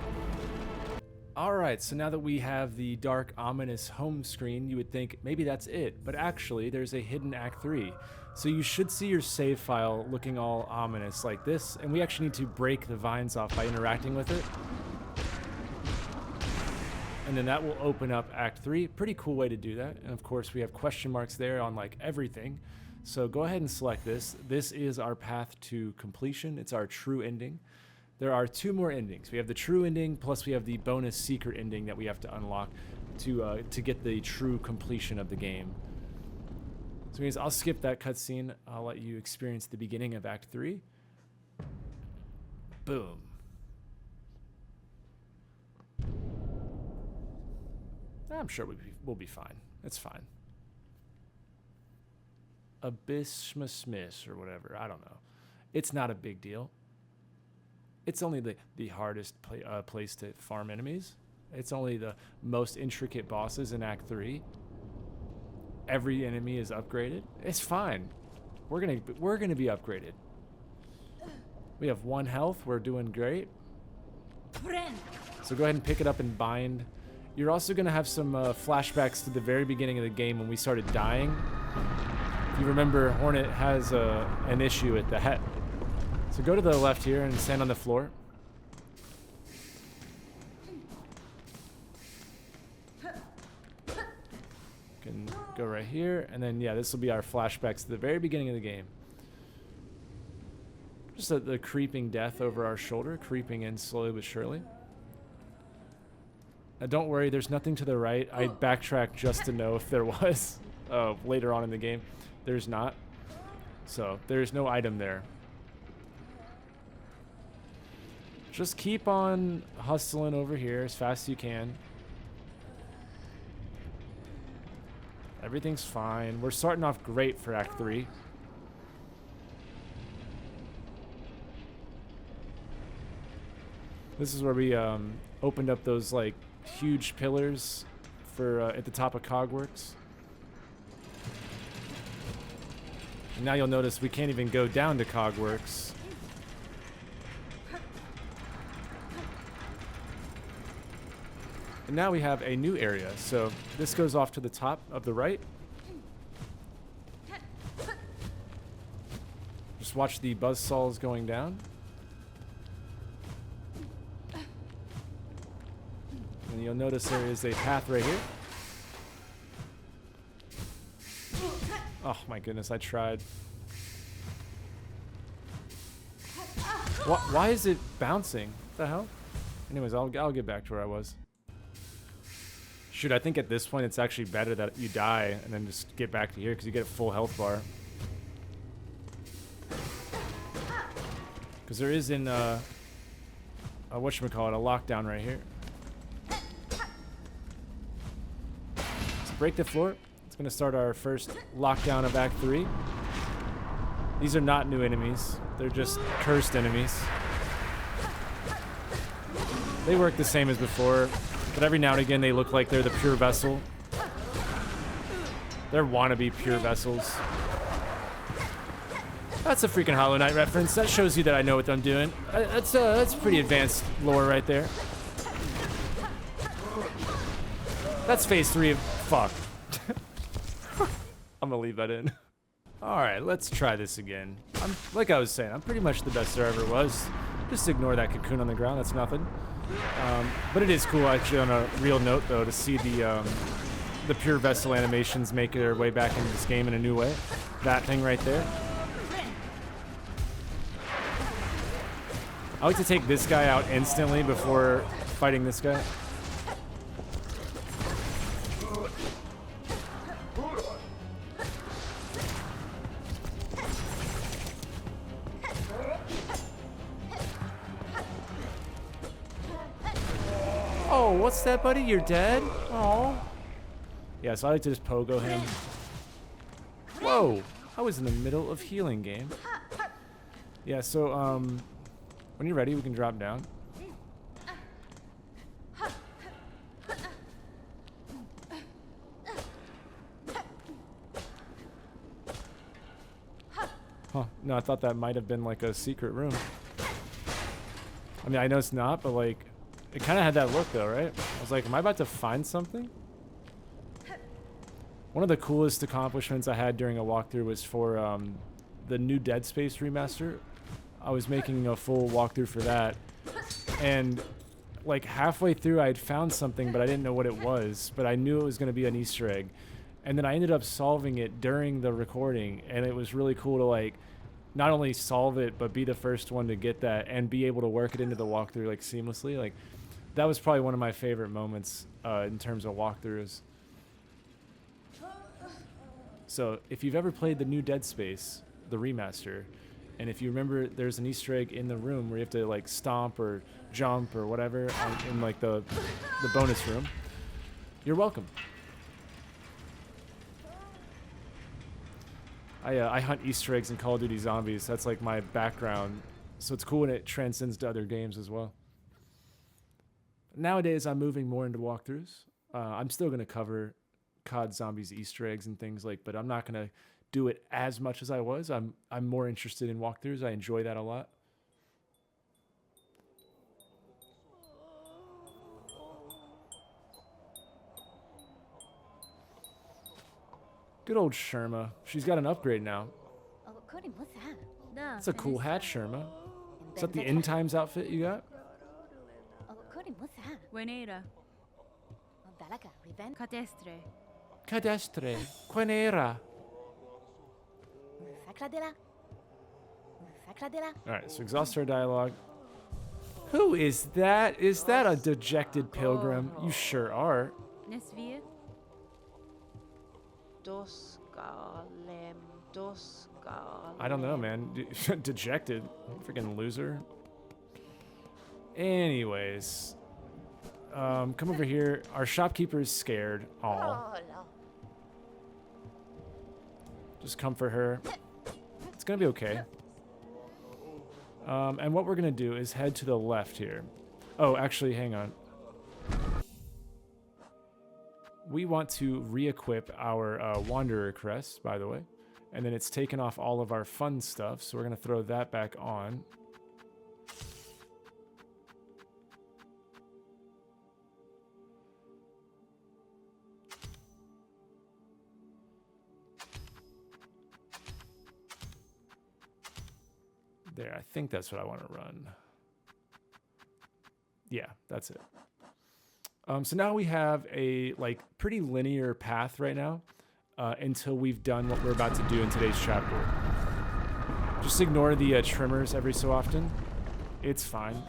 S1: Alright, so now that we have the dark, ominous home screen, you would think maybe that's it. But actually, there's a hidden Act 3. So you should see your save file looking all ominous like this, and we actually need to break the vines off by interacting with it. And then that will open up Act 3. Pretty cool way to do that. And of course, we have question marks there on like everything. So go ahead and select this. This is our path to completion. It's our true ending. There are two more endings. We have the true ending, plus we have the bonus secret ending that we have to unlock to get the true completion of the game. So anyways, I'll skip that cutscene. I'll let you experience the beginning of Act 3. Boom. I'm sure we'll be fine. It's fine. Abyssmasmis or whatever. I don't know. It's not a big deal. It's only the hardest place to farm enemies. It's only the most intricate bosses in Act 3. Every enemy is upgraded. It's fine. We're gonna be upgraded. We have 1 health. We're doing great. So go ahead and pick it up and bind. You're also gonna have some flashbacks to the very beginning of the game when we started dying. If you remember, Hornet has an issue with that. So go to the left here and stand on the floor. Can go right here, and then yeah, this will be our flashbacks to the very beginning of the game. Just the creeping death over our shoulder, creeping in slowly but surely. Now don't worry, there's nothing to the right. I backtracked just to know if there was later on in the game. There's not. So there's no item there. Just keep on hustling over here as fast as you can. Everything's fine. We're starting off great for Act 3. This is where we opened up those like huge pillars for at the top of Cogworks. And now you'll notice we can't even go down to Cogworks. And now we have a new area. So this goes off to the top of the right. Just watch the buzzsaws going down. And you'll notice there is a path right here. Oh my goodness, I tried. Why is it bouncing? What the hell? Anyways, I'll get back to where I was. Shoot, I think at this point it's actually better that you die and then just get back to here because you get a full health bar. Because there is in whatchamacallit, a lockdown right here. So break the floor. It's going to start our first lockdown of Act 3. These are not new enemies. They're just cursed enemies. They work the same as before, but every now and again they look like they're the pure vessel. They're wannabe pure vessels. That's a freaking Hollow Knight reference. That shows you that I know what I'm doing. That's pretty advanced lore right there. That's phase 3 of... Fuck. I'm gonna leave that in. Alright, let's try this again. Like I was saying, I'm pretty much the best there ever was. Just ignore that cocoon on the ground, that's nothing. But it is cool, actually, on a real note, though, to see the pure vessel animations make their way back into this game in a new way. That thing right there. I like to take this guy out instantly before fighting this guy. Oh, what's that, buddy? You're dead? Oh. Yeah, so I like to just pogo him. Whoa! I was in the middle of healing game. Yeah, so, when you're ready, we can drop down. Huh. No, I thought that might have been like a secret room. I mean, I know it's not, but like, it kind of had that look though, right? I was like, am I about to find something? One of the coolest accomplishments I had during a walkthrough was for the new Dead Space remaster. I was making a full walkthrough for that, and like halfway through I had found something, but I didn't know what it was, but I knew it was going to be an Easter egg. And then I ended up solving it during the recording, and it was really cool to like not only solve it, but be the first one to get that and be able to work it into the walkthrough like seamlessly. Like that was probably one of my favorite moments in terms of walkthroughs. So if you've ever played the new Dead Space, the remaster, and if you remember there's an Easter egg in the room where you have to like stomp or jump or whatever in like the bonus room, you're welcome. I hunt Easter eggs in Call of Duty Zombies. That's like my background. So it's cool when it transcends to other games as well. Nowadays, I'm moving more into walkthroughs. I'm still going to cover COD Zombies Easter eggs and things like, but I'm not going to do it as much as I was. I'm more interested in walkthroughs. I enjoy that a lot. Good old Sherma. She's got an upgrade now. That's a cool hat, Sherma. Is that the End Times outfit you got?
S2: Buenera. Cadestre.
S1: Cadestre. Quenera. Alright, so exhaust our dialogue. Who is that? Is that a dejected pilgrim? You sure are.
S2: Nesvia?
S1: I don't know, man. Dejected. Freaking loser. Anyways. Come over here. Our shopkeeper is scared. Aw. Just comfort her. It's gonna be okay. And what we're gonna do is head to the left here. Oh, actually, hang on. We want to re-equip our Wanderer crest, by the way. And then it's taken off all of our fun stuff, so we're gonna throw that back on. There, I think that's what I want to run. Yeah, that's it. So now we have a pretty linear path right now until we've done what we're about to do in today's chapter. Just ignore the trimmers every so often. It's fine.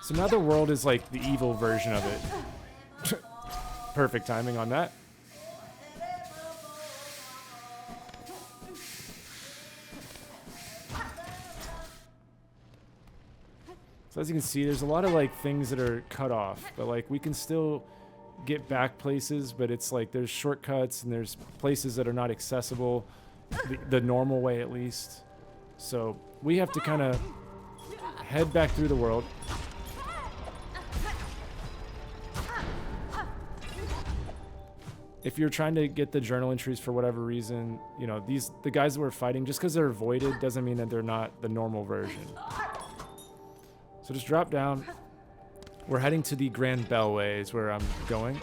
S1: So now the world is like the evil version of it. Perfect timing on that. So as you can see, there's a lot of things that are cut off, but we can still get back places, but it's there's shortcuts and there's places that are not accessible the normal way, at least. So we have to kind of head back through the world. If you're trying to get the journal entries for whatever reason, you know, the guys that we're fighting, just because they're voided doesn't mean that they're not the normal version. So just drop down. We're heading to the Grand Bellway is where I'm going.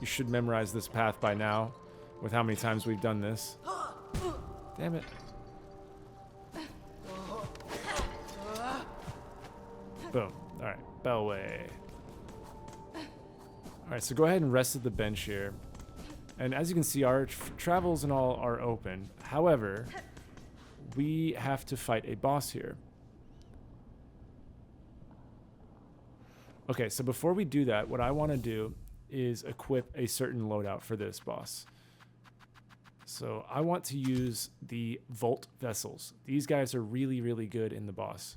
S1: You should memorize this path by now with how many times we've done this. Damn it. Boom. All right, Bellway. All right, so go ahead and rest at the bench here. And as you can see, our travels and all are open. However, we have to fight a boss here. Okay, so before we do that, what I want to do is equip a certain loadout for this boss. So I want to use the Volt Vessels. These guys are really, really good in the boss.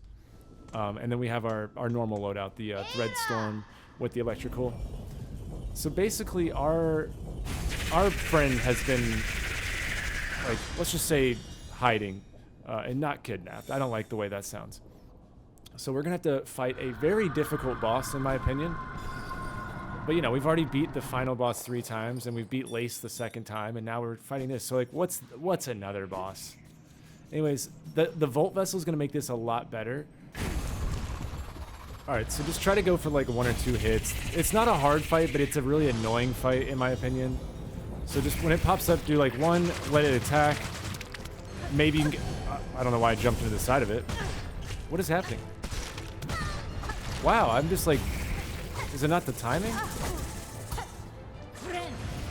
S1: And then we have our normal loadout, the Threadstorm with the electrical. So basically our friend has been, let's just say hiding and not kidnapped. I don't like the way that sounds. So we're going to have to fight a very difficult boss, in my opinion. But, you know, we've already beat the final boss 3 times, and we've beat Lace the 2nd time, and now we're fighting this. So, what's another boss? Anyways, the Volt Vessel is going to make this a lot better. All right, so just try to go for 1 or 2 hits. It's not a hard fight, but it's a really annoying fight, in my opinion. So just when it pops up, do 1, let it attack. Maybe you can get, I don't know why I jumped into the side of it. What is happening? Wow, I'm just is it not the timing?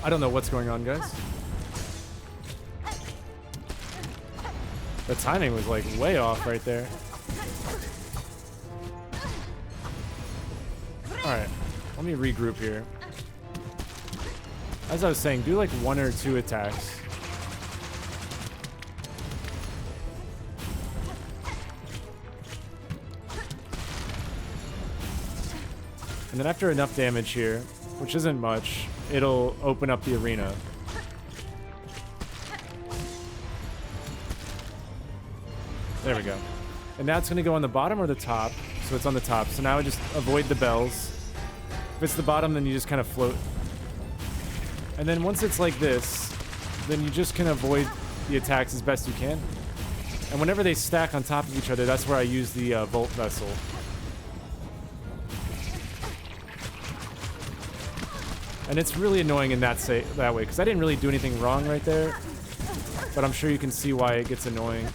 S1: I don't know what's going on, guys. The timing was way off right there. Alright, let me regroup here. As I was saying, do 1 or 2 attacks. And then after enough damage here, which isn't much, it'll open up the arena. There we go. And now it's going to go on the bottom or the top. So it's on the top. So now I just avoid the bells. If it's the bottom, then you just kind of float. And then once it's like this, then you just can avoid the attacks as best you can. And whenever they stack on top of each other, that's where I use the Volt Vessel. And it's really annoying in that way, because I didn't really do anything wrong right there. But I'm sure you can see why it gets annoying.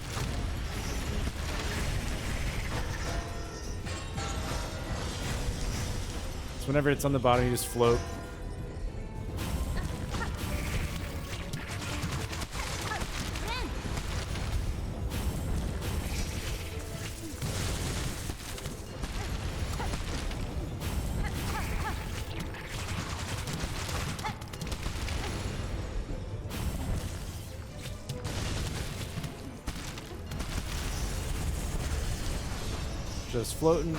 S1: So whenever it's on the bottom, you just float. Just floating.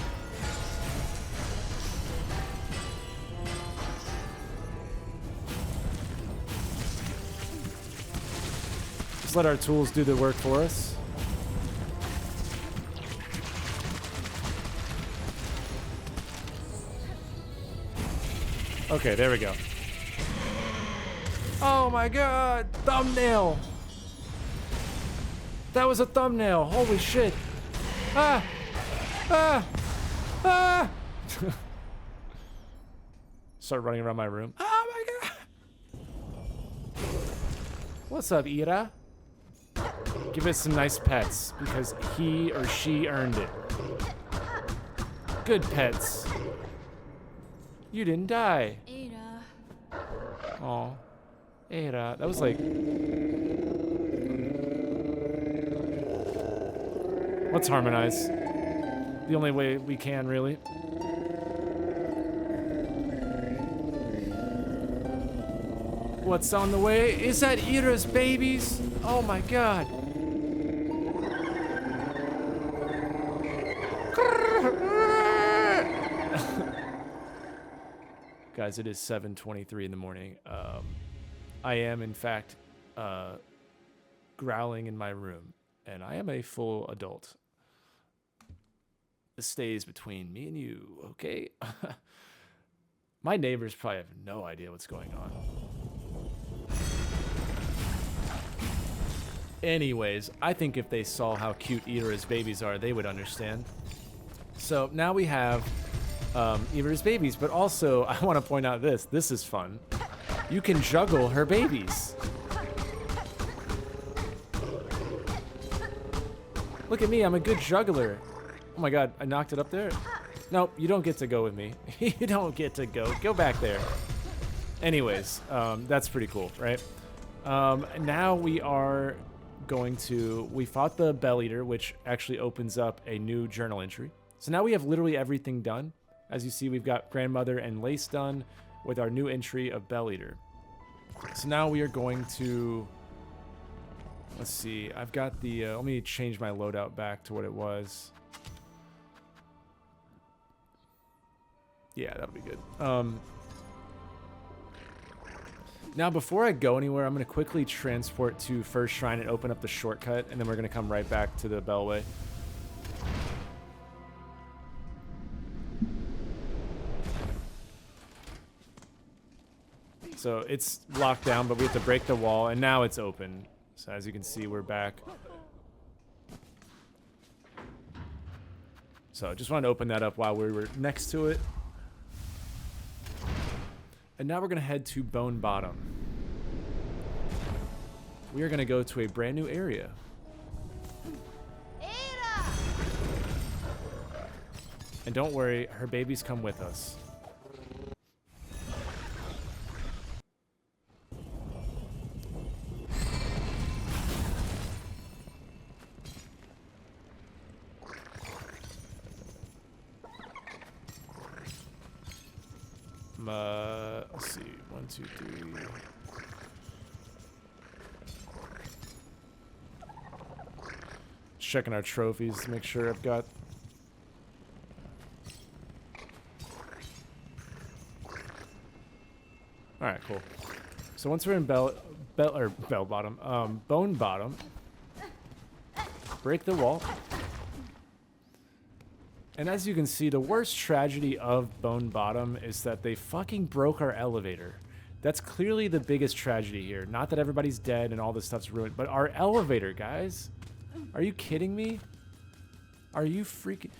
S1: Just let our tools do the work for us. Okay, there we go. Oh my god! Thumbnail! That was a thumbnail! Holy shit! Ah! Ah! Ah! Start running around my room. Oh my god! What's up, Ira? Give it some nice pets, because he or she earned it. Good pets. You didn't die.
S2: Ada.
S1: Aw. Ada. That was like... Let's harmonize. The only way we can, really. What's on the way? Is that Ira's babies? Oh my god. Guys, it is 7:23 in the morning. I am, in fact, growling in my room, and I am a full adult. This stays between me and you, okay? My neighbors probably have no idea what's going on. Anyways, I think if they saw how cute Ira's babies are, they would understand. So now we have Ira's babies, but also I want to point out this. This is fun. You can juggle her babies. Look at me, I'm a good juggler. Oh my god, I knocked it up there. Nope, you don't get to go with me. You don't get to go. Go back there. Anyways, that's pretty cool, right? Now we are going to... We fought the Bell Eater, which actually opens up a new journal entry. So now we have literally everything done. As you see, we've got Grandmother and Lace done with our new entry of Bell Eater. So now we are going to... Let's see. I've got the... let me change my loadout back to what it was. Yeah, that'll be good. Now, before I go anywhere, I'm going to quickly transport to First Shrine and open up the shortcut, and then we're going to come right back to the Bellway. So it's locked down, but we have to break the wall, and now it's open. So as you can see, we're back. So just wanted to open that up while we were next to it. And now we're going to head to Bone Bottom. We are going to go to a brand new area.
S2: Ada!
S1: And don't worry, her babies come with us. Let's see, 1, 2, 3. Checking our trophies to make sure I've got. All right, cool. So once we're in Bone Bottom, break the wall. And as you can see, the worst tragedy of Bone Bottom is that they fucking broke our elevator. That's clearly the biggest tragedy here. Not that everybody's dead and all this stuff's ruined, but our elevator, guys. Are you kidding me? Are you freaking...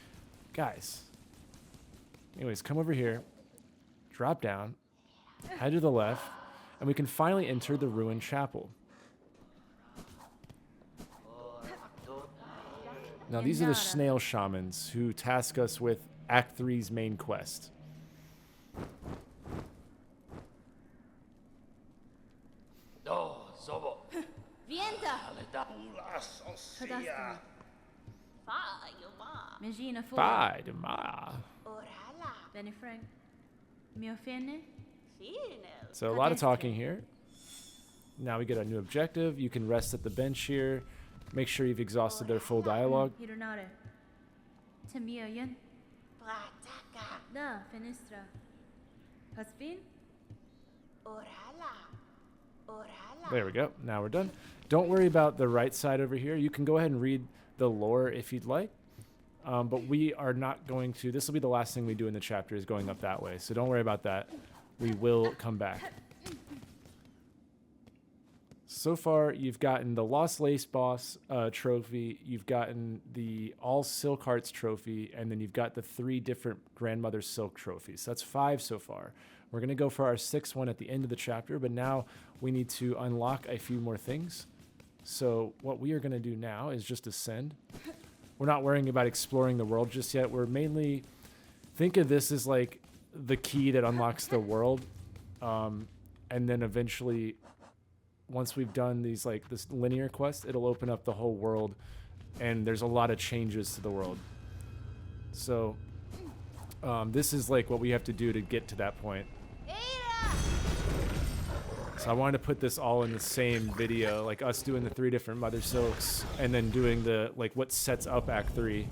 S1: Guys. Anyways, come over here. Drop down. Head to the left. And we can finally enter the ruined chapel. Now, these are the snail shamans who task us with Act 3's main quest.
S2: Vienta! Imagina for.
S1: Bye, Dema.
S2: Benny Mio fene?
S1: So a lot of talking here. Now we get a new objective. You can rest at the bench here. Make sure you've exhausted their full dialogue.
S2: Tamiyan.
S3: Brataka.
S2: Da, Fenistra. Hasbin?
S3: Orala. Orala.
S1: There we go. Now we're done. Don't worry about the right side over here. You can go ahead and read the lore if you'd like. But we are not going to. This will be the last thing we do in the chapter is going up that way. So don't worry about that. We will come back. So far, you've gotten the Lost Lace Boss trophy. You've gotten the All Silk Hearts trophy. And then you've got the 3 different Grandmother Silk trophies. That's 5 so far. We're going to go for our 6th one at the end of the chapter. But now we need to unlock a few more things. So what we are going to do now is just ascend. We're not worrying about exploring the world just yet. We're mainly... Think of this as like the key that unlocks the world. And then eventually... Once we've done these like this linear quest, it'll open up the whole world, and there's a lot of changes to the world. So this is like what we have to do to get to that point. So I wanted to put this all in the same video, like us doing the 3 different Mother Silks, and then doing the like what sets up Act 3.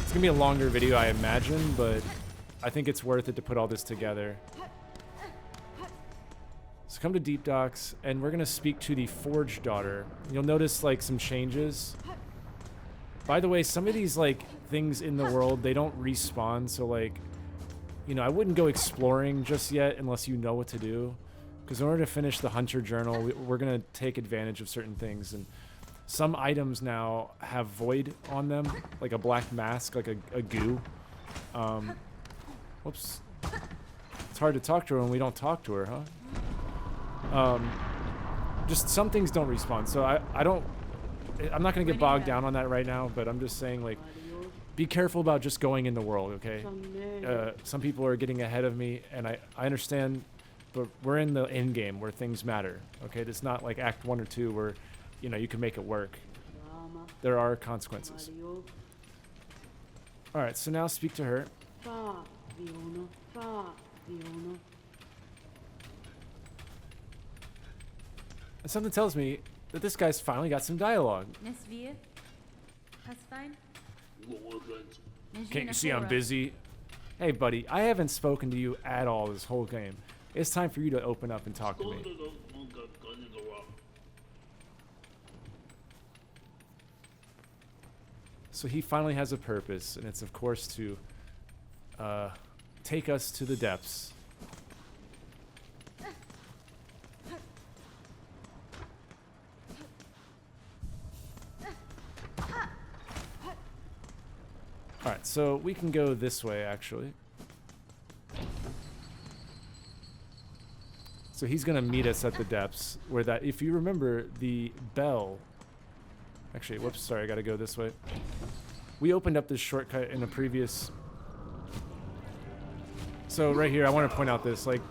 S1: It's gonna be a longer video, I imagine, but I think it's worth it to put all this together. So come to Deep Docks, and we're going to speak to the Forge Daughter. You'll notice, like, some changes. By the way, some of these, like, things in the world, they don't respawn. So, like, you know, I wouldn't go exploring just yet unless you know what to do. Because in order to finish the Hunter Journal, we're going to take advantage of certain things. And some items now have Void on them, like a black mask, like a goo. Whoops. It's hard to talk to her when we don't talk to her, huh? Just some things don't respawn, so I'm not gonna get bogged down on that right now, but I'm just saying, like, be careful about just going in the world, okay? Some people are getting ahead of me, and I understand, but we're in the end game where things matter, okay? It's not like Act 1 or 2 where, you know, you can make it work. There are consequences. Alright, so now speak to her. And something tells me that this guy's finally got some dialogue.
S2: Nesvir? Hasbin?
S1: Can't you see I'm busy? Hey, buddy, I haven't spoken to you at all this whole game. It's time for you to open up and talk to me. So he finally has a purpose, and it's, of course, to take us to the depths. Alright, so we can go this way, actually. So he's going to meet us at the depths, where that, if you remember, the bell... Actually, whoops, sorry, I got to go this way. We opened up this shortcut in a previous... So right here, I want to point out this, like,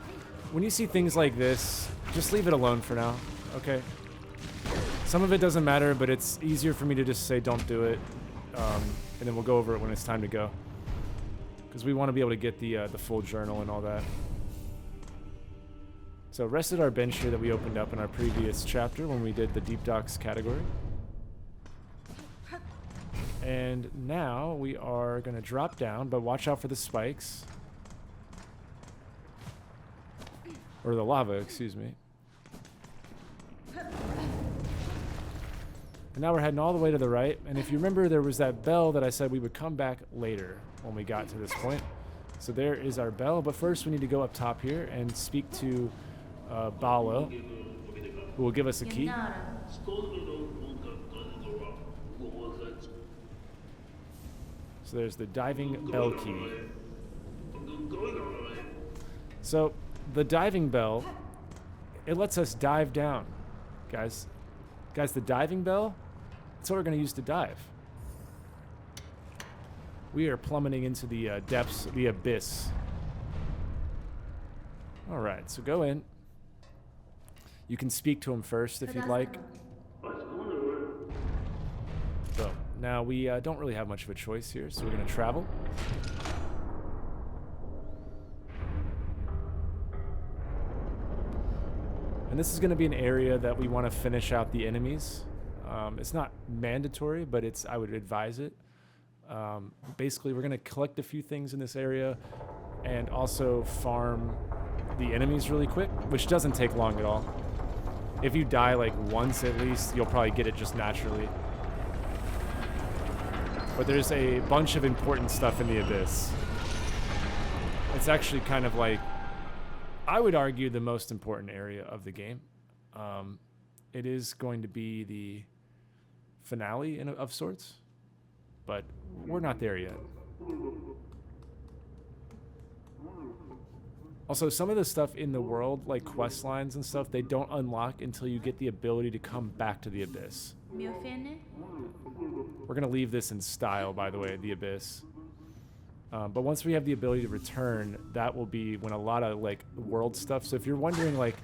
S1: when you see things like this, just leave it alone for now, okay? Some of it doesn't matter, but it's easier for me to just say don't do it. And then we'll go over it when it's time to go. Because we want to be able to get the full journal and all that. So rested our bench here that we opened up in our previous chapter when we did the Deep Docks category. And now we are going to drop down, but watch out for the spikes. Or the lava, excuse me. And now we're heading all the way to the right. And if you remember, there was that bell that I said we would come back later when we got to this point. So there is our bell. But first we need to go up top here and speak to Balo, who will give us a key. So there's the diving bell key. So the diving bell, it lets us dive down, guys. Guys, the diving bell, that's what we're going to use to dive. We are plummeting into the depths, the abyss. All right, so go in. You can speak to him first if you'd like. So now we don't really have much of a choice here, so we're going to travel. And this is going to be an area that we want to finish out the enemies. It's not mandatory, but I would advise it. Basically, we're going to collect a few things in this area and also farm the enemies really quick, which doesn't take long at all. If you die like once at least, you'll probably get it just naturally. But there's a bunch of important stuff in the Abyss. It's actually kind of like, I would argue, the most important area of the game. It is going to be the finale of sorts, but we're not there yet. Also, some of the stuff in the world, like quest lines and stuff, they don't unlock until you get the ability to come back to the Abyss.
S2: Miofene?
S1: We're going to leave this in style, by the way, the Abyss. But once we have the ability to return, that will be when a lot of like world stuff. So if you're wondering like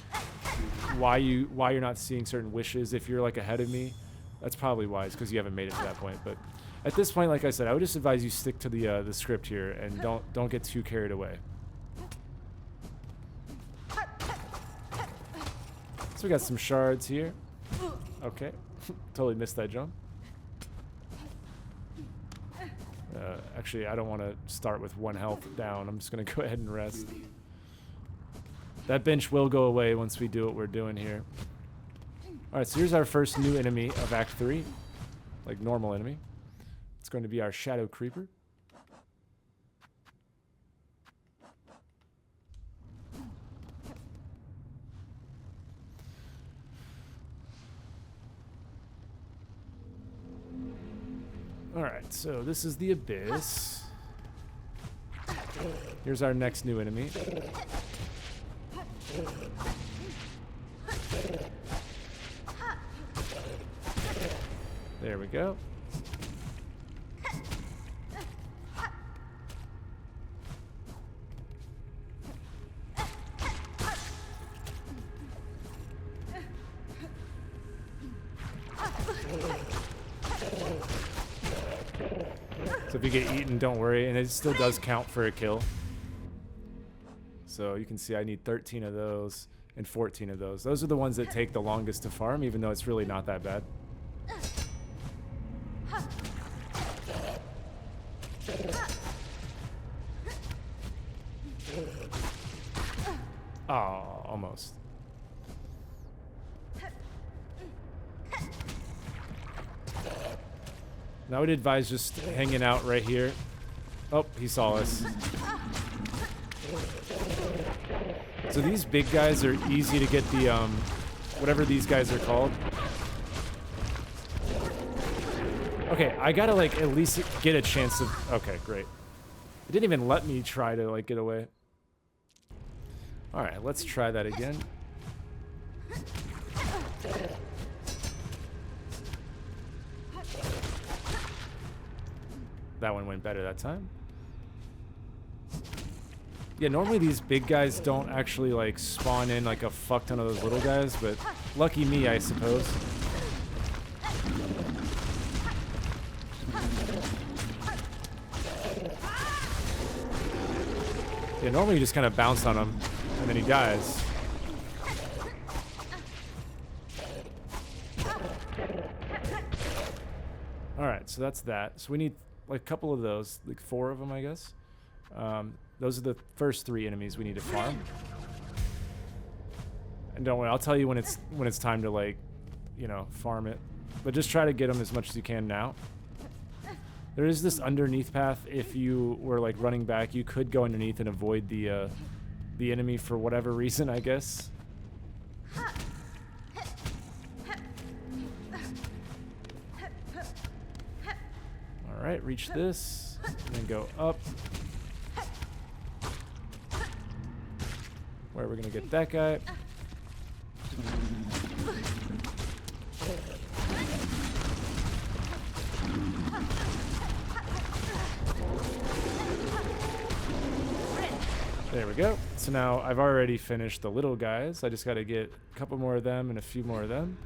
S1: why you're not seeing certain wishes, if you're like ahead of me, that's probably why. It's because you haven't made it to that point. But at this point, like I said, I would just advise you stick to the script here and don't get too carried away. So we got some shards here. Okay, totally missed that jump. Actually, I don't want to start with 1 health down. I'm just going to go ahead and rest. That bench will go away once we do what we're doing here. Alright, so here's our first new enemy of Act 3. Like, normal enemy. It's going to be our Shadow Creeper. Alright, so this is the Abyss. Here's our next new enemy. There we go. So if you get eaten, don't worry, and it still does count for a kill. So you can see I need 13 of those and 14 of those. Those are the ones that take the longest to farm, even though it's really not that bad. Oh, almost. Now I would advise just hanging out right here. Oh, he saw us. So these big guys are easy to get the, whatever these guys are called. Okay, I gotta, like, at least get a chance of... Okay, great. It didn't even let me try to, like, get away. Alright, let's try that again. That one went better that time. Yeah, normally these big guys don't actually like spawn in like a fuck ton of those little guys, but lucky me, I suppose. Yeah, normally you just kind of bounce on him and then he dies. Alright, so that's that. So we need like a couple of those, like 4 of them, I guess. Those are the first 3 enemies we need to farm. And don't worry, I'll tell you when it's time to, like, you know, farm it. But just try to get them as much as you can now. There is this underneath path. If you were like running back, you could go underneath and avoid the enemy for whatever reason, I guess. Alright, reach this, and then go up. Where are we gonna get that guy? There we go. So now I've already finished the little guys. I just gotta get a couple more of them and a few more of them.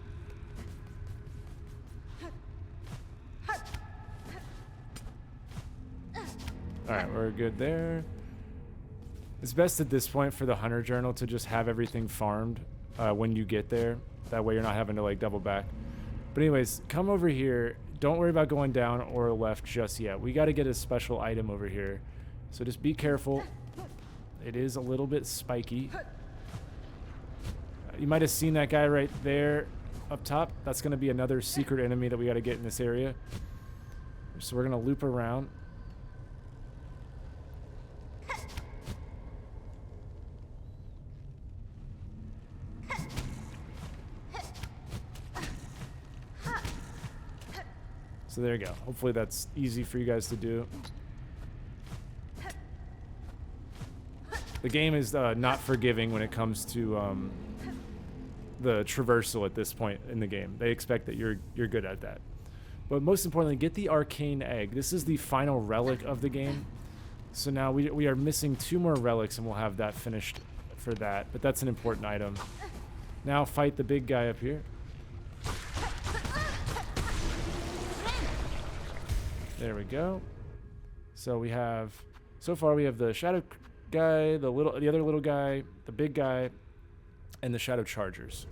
S1: Alright, we're good there. It's best at this point for the Hunter Journal to just have everything farmed when you get there. That way you're not having to like double back. But anyways, come over here. don't worry about going down or left just yet. We got to get a special item over here. So just be careful. It is a little bit spiky. You might have seen that guy right there up top. That's going to be another secret enemy that we got to get in this area. So we're going to loop around. So there you go. Hopefully that's easy for you guys to do. The game is not forgiving when it comes to the traversal at this point in the game. They expect that you're good at that. But most importantly, get the arcane egg. This is the final relic of the game. So now we are missing 2 more relics, and we'll have that finished for that. But that's an important item. Now fight the big guy up here. There we go. So we have, so far we have the shadow guy, the other little guy, the big guy, and the shadow chargers.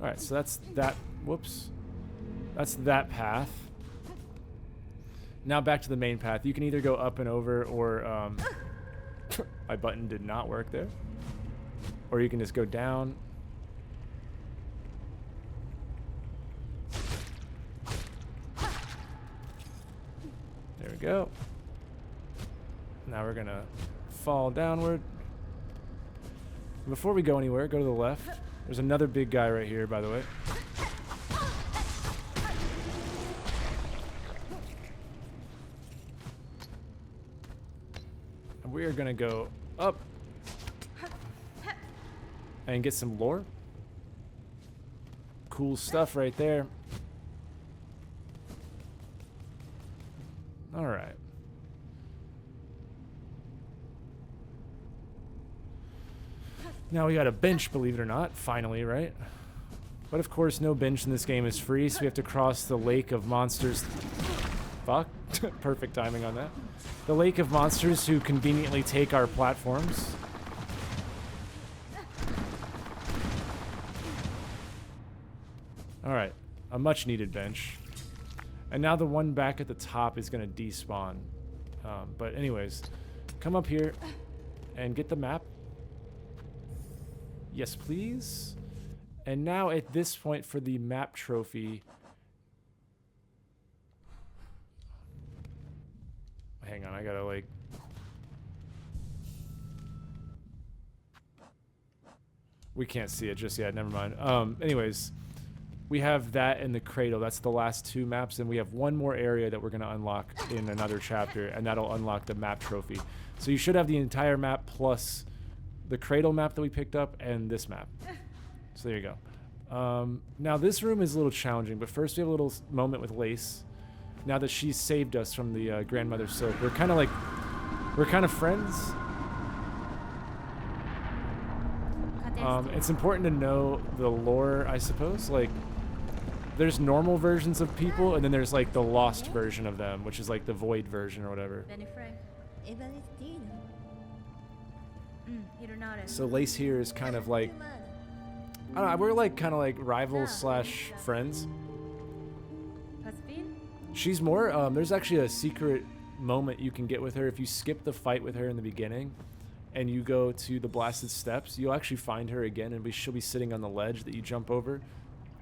S1: All right, so that's that. Whoops, that's that path. Now back to the main path. You can either go up and over, or my button did not work there, or you can just go down. There we go. Now we're gonna fall downward. Before we go anywhere, go to the left. There's another big guy right here, by the way. And we are gonna go up and get some lore. Cool stuff right there. All right. Now we got a bench, believe it or not, finally, right? But of course, no bench in this game is free, so we have to cross the lake of monsters. Fuck. Perfect timing on that. The lake of monsters who conveniently take our platforms. All right. A much needed bench. And now the one back at the top is going to despawn. But anyways, come up here and get the map. Yes, please. And now at this point for the map trophy. Hang on, I gotta like... We can't see it just yet, never mind. Anyways, we have that in the cradle. That's the last 2 maps, and we have one more area that we're gonna unlock in another chapter, and that'll unlock the map trophy. So you should have the entire map plus the cradle map that we picked up and this map. So there you go. Now this room is a little challenging, but first we have a little moment with Lace. Now that she's saved us from the grandmother Silk, we're kind of friends. It's important to know the lore, I suppose. Like, there's normal versions of people, and then there's like the lost version of them, which is like the void version or whatever. So Lace here is kind of like, I don't know, we're like kind of like rivals slash friends. She's more, there's actually a secret moment you can get with her if you skip the fight with her in the beginning and you go to the blasted steps. You'll actually find her again, and she'll be sitting on the ledge that you jump over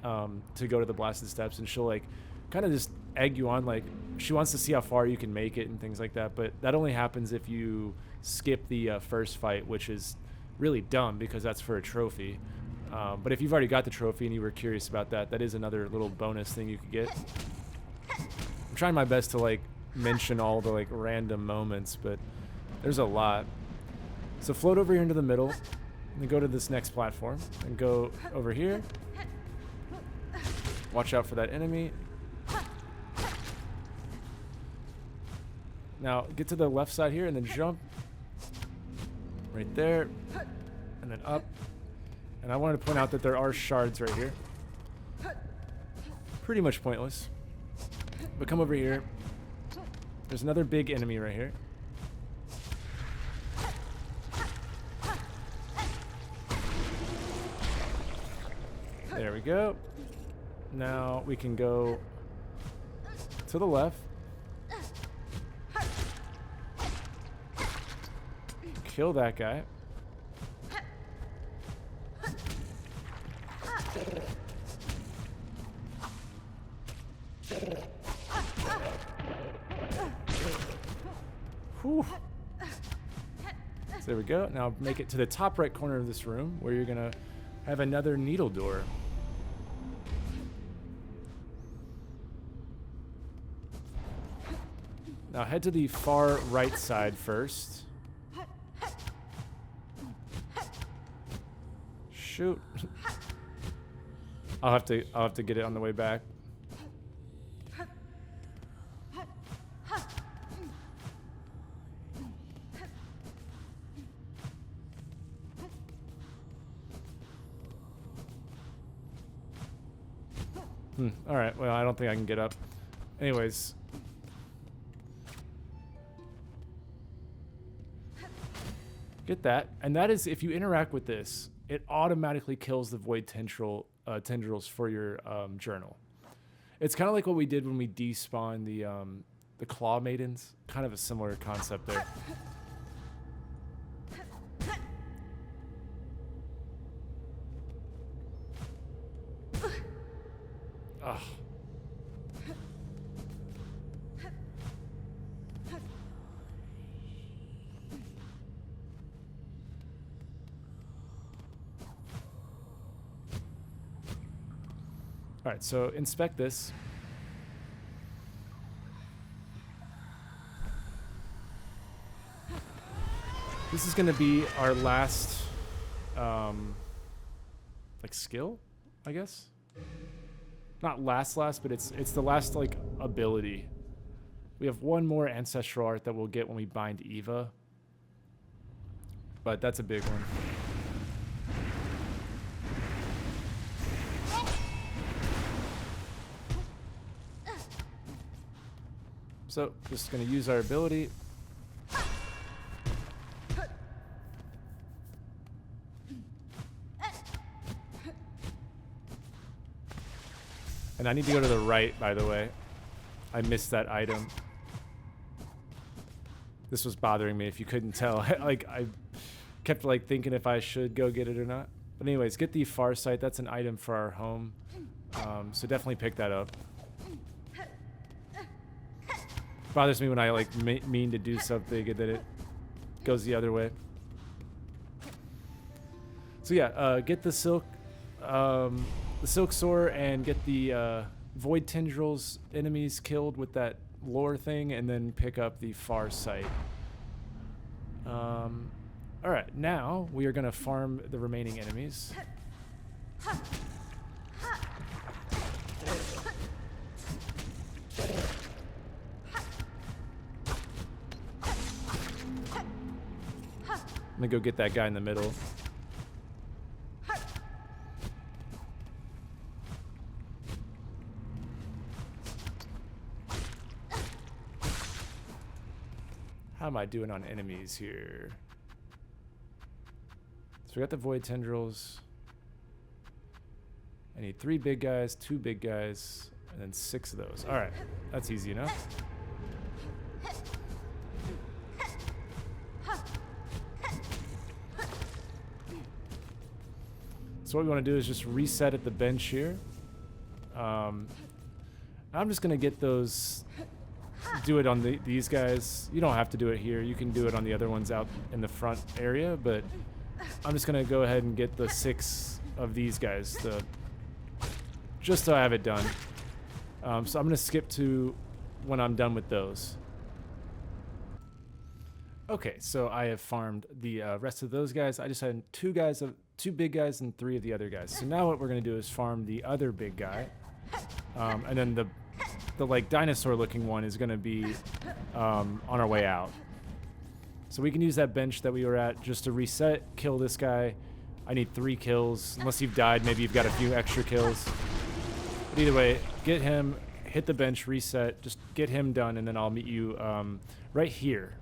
S1: to go to the blasted steps, and she'll like kind of just egg you on, like she wants to see how far you can make it and things like that. But that only happens if you skip the first fight, which is really dumb because that's for a trophy. But if you've already got the trophy and you were curious about that, that is another little bonus thing you could get. I'm trying my best to like mention all the like random moments, but there's a lot. So float over here into the middle, and then go to this next platform, and go over here. Watch out for that enemy. Now get to the left side here, and then jump. Right there, and then up. And I wanted to point out that there are shards right here. Pretty much pointless. But come over here. There's another big enemy right here. There we go. Now we can go to the left. Kill that guy. Whew. So there we go. Now make it to the top right corner of this room where you're gonna have another needle door. Now head to the far right side first. Shoot. I'll have to get it on the way back. All right. Well, I don't think I can get up. Anyways. Get that. And that is, if you interact with this, it automatically kills the void tendrils for your journal. It's kind of like what we did when we despawned the claw maidens. Kind of a similar concept there. Ugh. All right, so inspect this. This is going to be our last, like skill, I guess. Not last, but it's the last like ability. We have one more ancestral art that we'll get when we bind Eva, but that's a big one. So, just going to use our ability. And I need to go to the right, by the way. I missed that item. This was bothering me, if you couldn't tell. Like, I kept like thinking if I should go get it or not. But anyways, get the far sight. That's an item for our home. So definitely pick that up. Bothers me when I like mean to do something and then it goes the other way. So yeah, get the silk sore and get the void tendrils enemies killed with that lore thing, and then pick up the far sight. All right, now we are gonna farm the remaining enemies. I'm gonna go get that guy in the middle. How am I doing on enemies here? So we got the void tendrils. I need 3 big guys, 2 big guys, and then 6 of those. All right, that's easy enough. So what we want to do is just reset at the bench here. I'm just going to get those, do it on these guys. You don't have to do it here. You can do it on the other ones out in the front area, but I'm just going to go ahead and get the 6 of these guys, just so I have it done. So I'm going to skip to when I'm done with those. Okay, so I have farmed the rest of those guys. I just had 2 big guys and 3 of the other guys. So now what we're going to do is farm the other big guy. And then the like dinosaur looking one is going to be on our way out. So we can use that bench that we were at just to reset, kill this guy. I need 3 kills. Unless you've died, maybe you've got a few extra kills. But either way, get him, hit the bench, reset, just get him done, and then I'll meet you right here.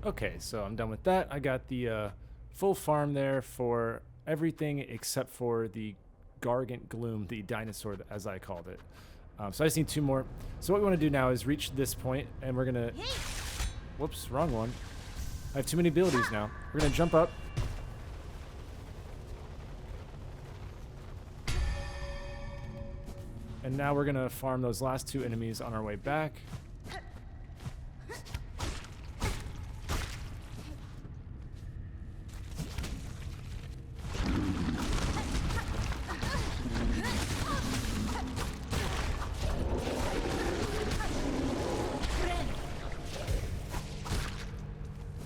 S1: Okay, so I'm done with that. I got the full farm there for everything except for the Gargant Gloom, the dinosaur, as I called it. So I just need 2 more. So what we want to do now is reach this point, and we're going to... Whoops, wrong one. I have too many abilities now. We're going to jump up. And now we're going to farm those last 2 enemies on our way back.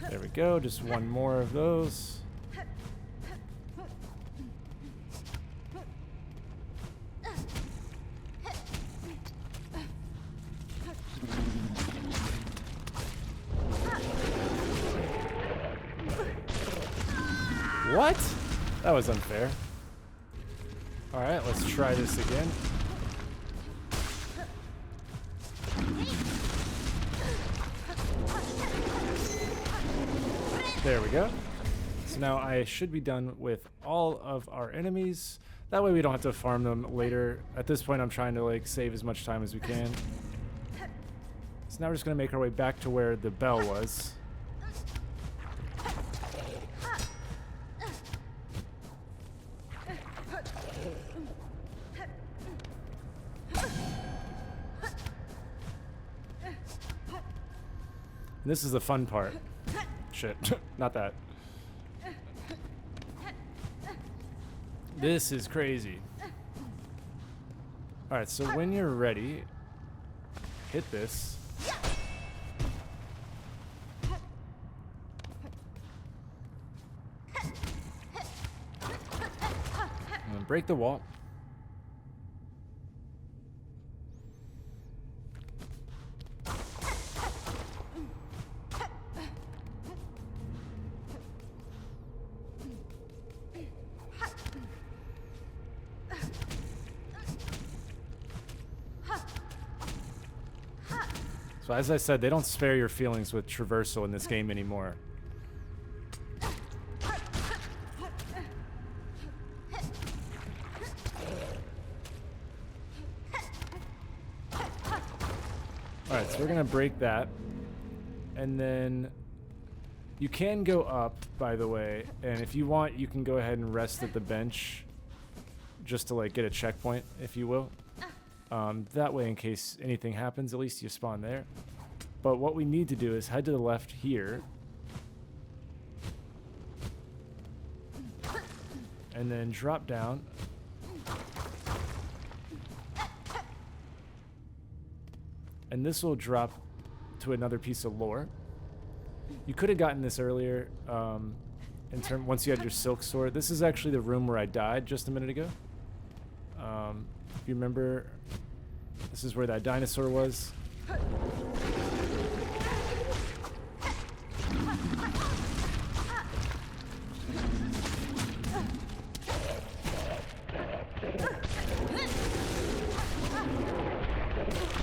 S1: There we go, just 1 more of those. What? That was unfair. Alright, let's try this again. There we go. So now I should be done with all of our enemies. That way we don't have to farm them later. At this point I'm trying to like save as much time as we can. So now we're just going to make our way back to where the bell was. And this is the fun part. Shit, not that. This is crazy. Alright, so when you're ready, hit this. And then break the wall. So as I said, they don't spare your feelings with traversal in this game anymore. Alright, so we're going to break that. And then you can go up, by the way. And if you want, you can go ahead and rest at the bench. Just to like get a checkpoint, if you will. That way, in case anything happens, at least you spawn there. But what we need to do is head to the left here. And then drop down. And this will drop to another piece of lore. You could have gotten this earlier once you had your silk sword. This is actually the room where I died just a minute ago. If you remember, this is where that dinosaur was.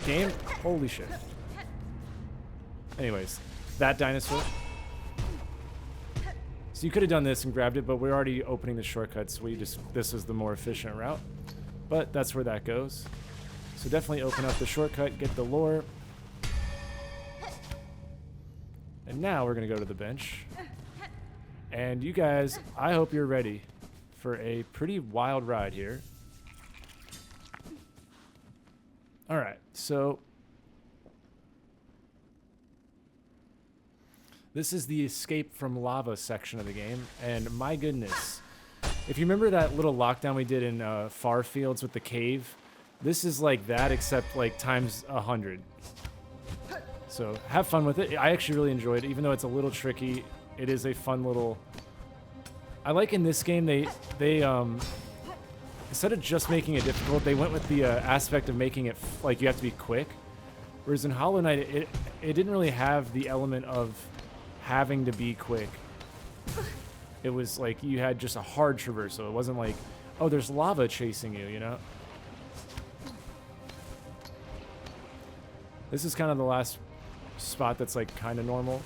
S1: Game? Holy shit. Anyways, that dinosaur. So you could have done this and grabbed it, but we're already opening the shortcut, so this is the more efficient route. But that's where that goes. So definitely open up the shortcut, get the lore. And now we're going to go to the bench. And you guys, I hope you're ready for a pretty wild ride here. Alright, so this is the escape from lava section of the game, and my goodness, if you remember that little lockdown we did in Far Fields with the cave, this is like that except like times 100. So have fun with it. I actually really enjoyed it, even though it's a little tricky. It is a fun little... I like in this game they instead of just making it difficult, they went with the aspect of making it like you have to be quick. Whereas in Hollow Knight, it didn't really have the element of having to be quick. It was like you had just a hard traversal. It wasn't like, oh, there's lava chasing you, you know? This is kind of the last spot that's like kind of normal.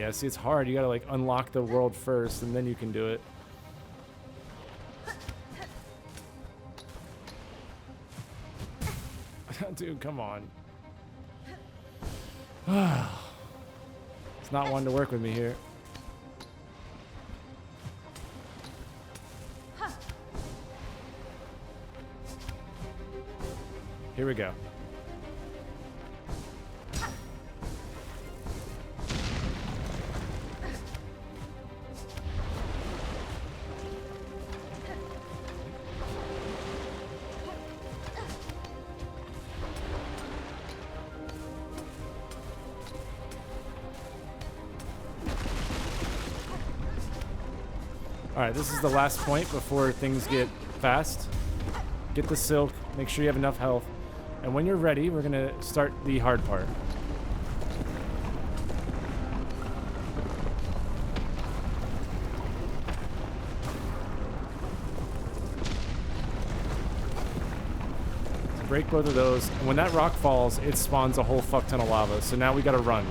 S1: Yeah, see, it's hard. You gotta like unlock the world first, and then you can do it. Dude, come on. It's not one to work with me here. Here we go. Alright, this is the last point before things get fast. Get the silk, make sure you have enough health. And when you're ready, we're gonna start the hard part. So break both of those. And when that rock falls, it spawns a whole fuck ton of lava. So now we gotta run.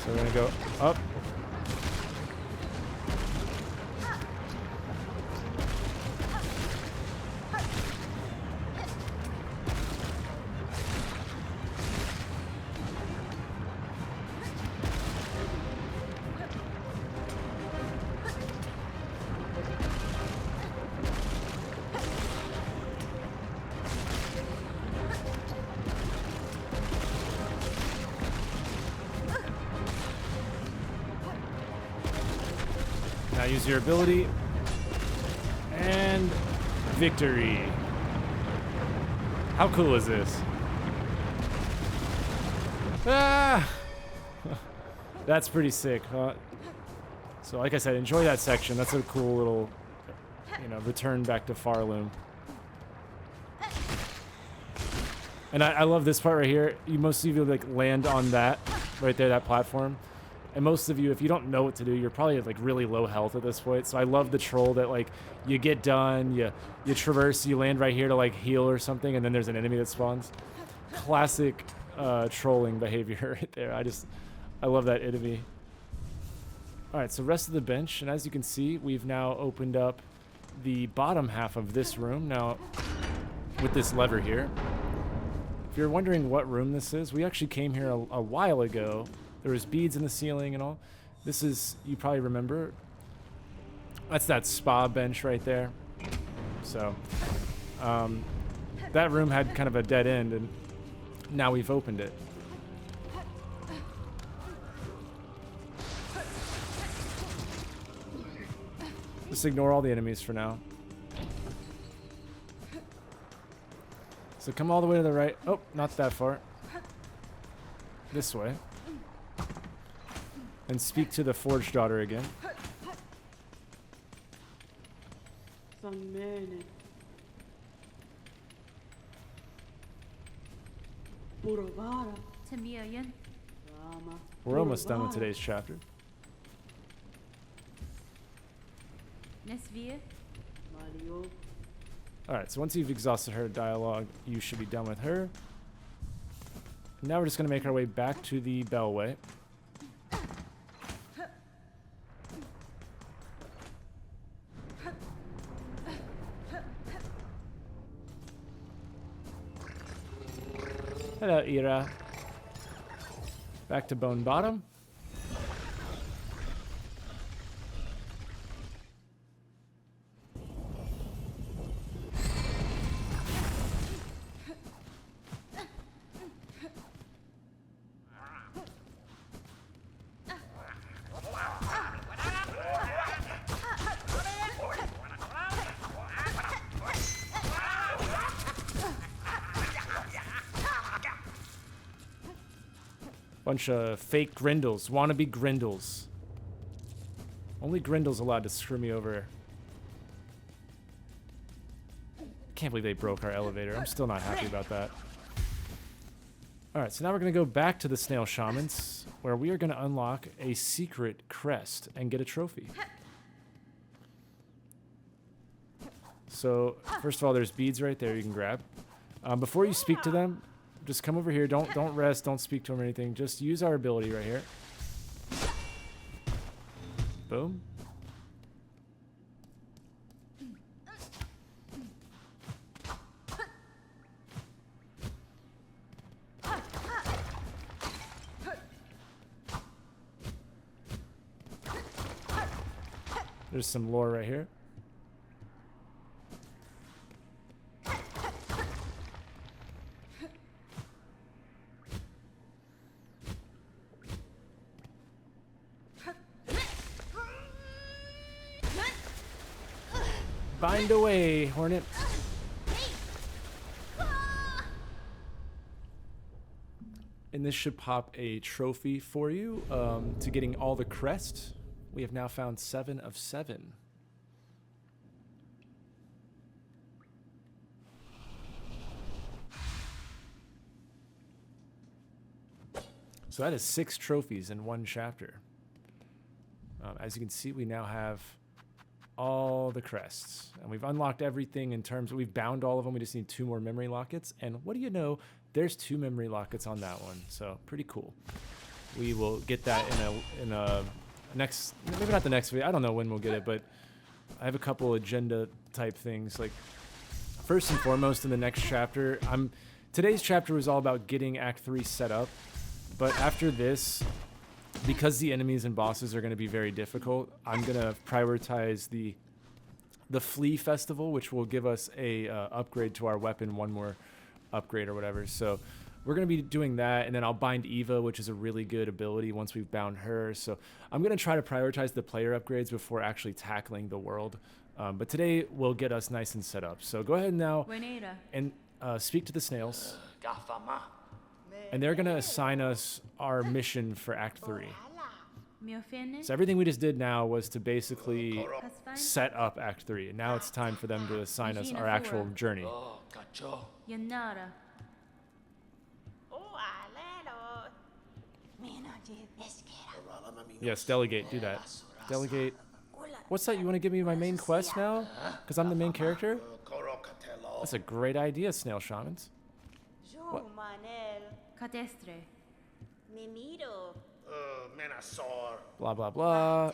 S1: So we're gonna go up. Now use your ability. And victory. How cool is this? Ah! That's pretty sick, huh? So like I said, enjoy that section. That's a cool little, you know, return back to Farloom. And I love this part right here. Most of you like land on that right there, that platform. And most of you, if you don't know what to do, you're probably at like really low health at this point. So I love the troll that like you get done, you traverse, you land right here to like heal or something, and then there's an enemy that spawns. Classic trolling behavior right there. I love that enemy. All right, so rest of the bench, and as you can see, we've now opened up the bottom half of this room now with this lever here. If you're wondering what room this is, we actually came here a while ago. There was beads in the ceiling and all. This is, you probably remember, that's that spa bench right there. So, that room had kind of a dead end, and now we've opened it. Just ignore all the enemies for now. So come all the way to the right. Oh, not that far. This way. And speak to the Forge Daughter again.
S2: Tamiyan.
S1: We're almost done with today's chapter.
S2: Nesvia.
S1: Alright, so once you've exhausted her dialogue, you should be done with her. Now we're just going to make our way back to the Bellway. Hello, Ira. Back to Bone Bottom. Bunch of fake Grindles, wannabe Grindles. Only Grindel's allowed to screw me over. Can't believe they broke our elevator. I'm still not happy about that. All right, so now we're going to go back to the Snail Shamans, where we are going to unlock a secret crest and get a trophy. So, first of all, there's beads right there you can grab. Before you speak to them, just come over here. Don't rest. Don't speak to them or anything. Just use our ability right here. Boom. There's some lore right here. Bind away, Hornet. And this should pop a trophy for you to getting all the crests. We have now found 7 of 7. So that is 6 trophies in one chapter. As you can see, we now have all the crests. And we've unlocked everything in terms of, we've bound all of them. We just need 2 more memory lockets. And what do you know? There's 2 memory lockets on that one. So pretty cool. We will get that in a next, maybe not the next video. I don't know when we'll get it, but I have a couple agenda type things. Like, first and foremost, in the next chapter, today's chapter was all about getting Act 3 set up. But after this, because the enemies and bosses are going to be very difficult, I'm going to prioritize the Flea Festival, which will give us a upgrade to our weapon, 1 more upgrade or whatever. So we're going to be doing that, and then I'll bind Eva, which is a really good ability once we've bound her. So I'm going to try to prioritize the player upgrades before actually tackling the world. But today will get us nice and set up. So go ahead now and speak to the snails. And they're going to assign us our mission for Act 3. So everything we just did now was to basically set up Act 3. And now it's time for them to assign us our actual journey. Yes, delegate. Do that. Delegate. What's that? You want to give me my main quest now? Because I'm the main character? That's a great idea, Snail Shamans. What?
S2: Cadestre.
S1: Blah, blah, blah.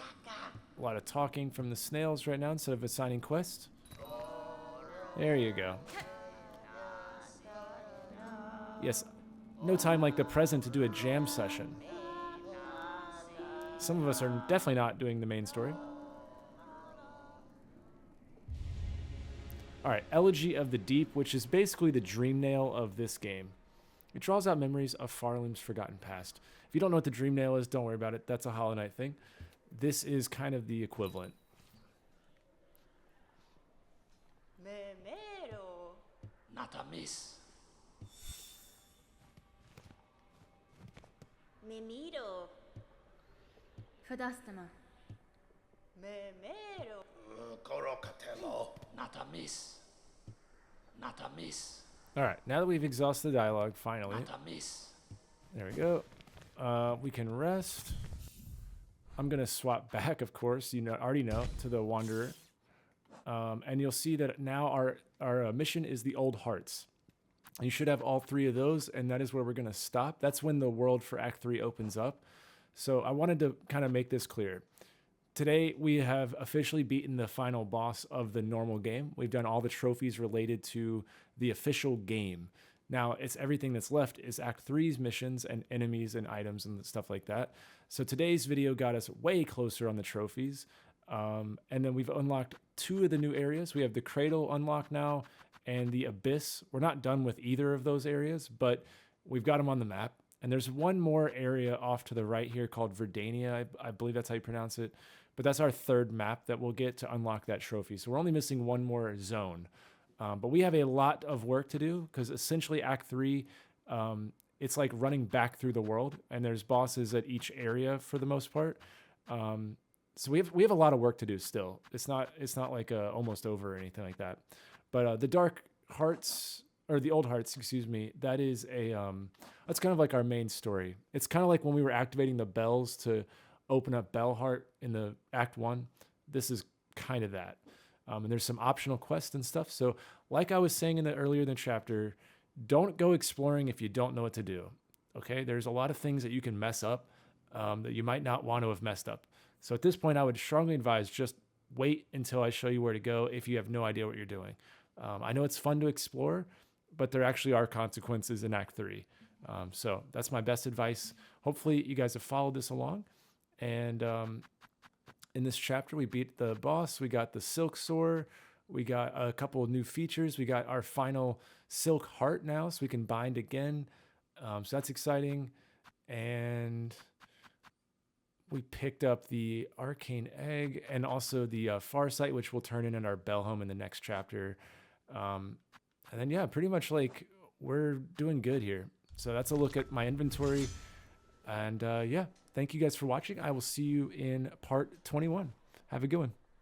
S1: A lot of talking from the snails right now instead of assigning quests. There you go. Yes, no time like the present to do a jam session. Some of us are definitely not doing the main story. Alright, Elegy of the Deep, which is basically the dream nail of this game. It draws out memories of Farlim's forgotten past. If you don't know what the dream nail is, don't worry about it. That's a Hollow Knight thing. This is kind of the equivalent.
S4: Not a miss.
S2: Fadastama.
S4: Not a miss. Not a miss.
S1: All right, now that we've exhausted the dialogue, finally.
S4: Not a miss.
S1: There we go. We can rest. I'm going to swap back, of course, you know, already know, to the Wanderer. And you'll see that now our mission is the Old Hearts. You should have all 3 of those, and that is where we're going to stop. That's when the world for Act 3 opens up. So I wanted to kind of make this clear. Today, we have officially beaten the final boss of the normal game. We've done all the trophies related to the official game. Now, it's everything that's left is Act 3's missions and enemies and items and stuff like that. So today's video got us way closer on the trophies. And then we've unlocked 2 of the new areas. We have the Cradle unlocked now and the Abyss. We're not done with either of those areas, but we've got them on the map. And there's one more area off to the right here called Verdania. I believe that's how you pronounce it. But that's our 3rd map that we'll get to unlock that trophy. So we're only missing 1 more zone. But we have a lot of work to do because essentially Act 3, it's like running back through the world. And there's bosses at each area for the most part. So we have a lot of work to do still. It's not like almost over or anything like that. But the Dark Hearts or the old hearts, excuse me, that is that's kind of like our main story. It's kind of like when we were activating the bells to open up Bellheart in the Act 1. This is kind of that. And there's some optional quests and stuff. So like I was saying earlier in the chapter, don't go exploring if you don't know what to do. Okay, there's a lot of things that you can mess up that you might not want to have messed up. So at this point, I would strongly advise just wait until I show you where to go if you have no idea what you're doing. I know it's fun to explore, but there actually are consequences in Act 3. So that's my best advice. Hopefully you guys have followed this along. And in this chapter, we beat the boss. We got the Silk Sword. We got a couple of new features. We got our final Silk Heart now, so we can bind again. So that's exciting. And we picked up the Arcane Egg and also the Farsight, which will turn in our Bellhome in the next chapter. And then, yeah, pretty much like we're doing good here. So that's a look at my inventory. And yeah, thank you guys for watching. I will see you in part 21. Have a good one.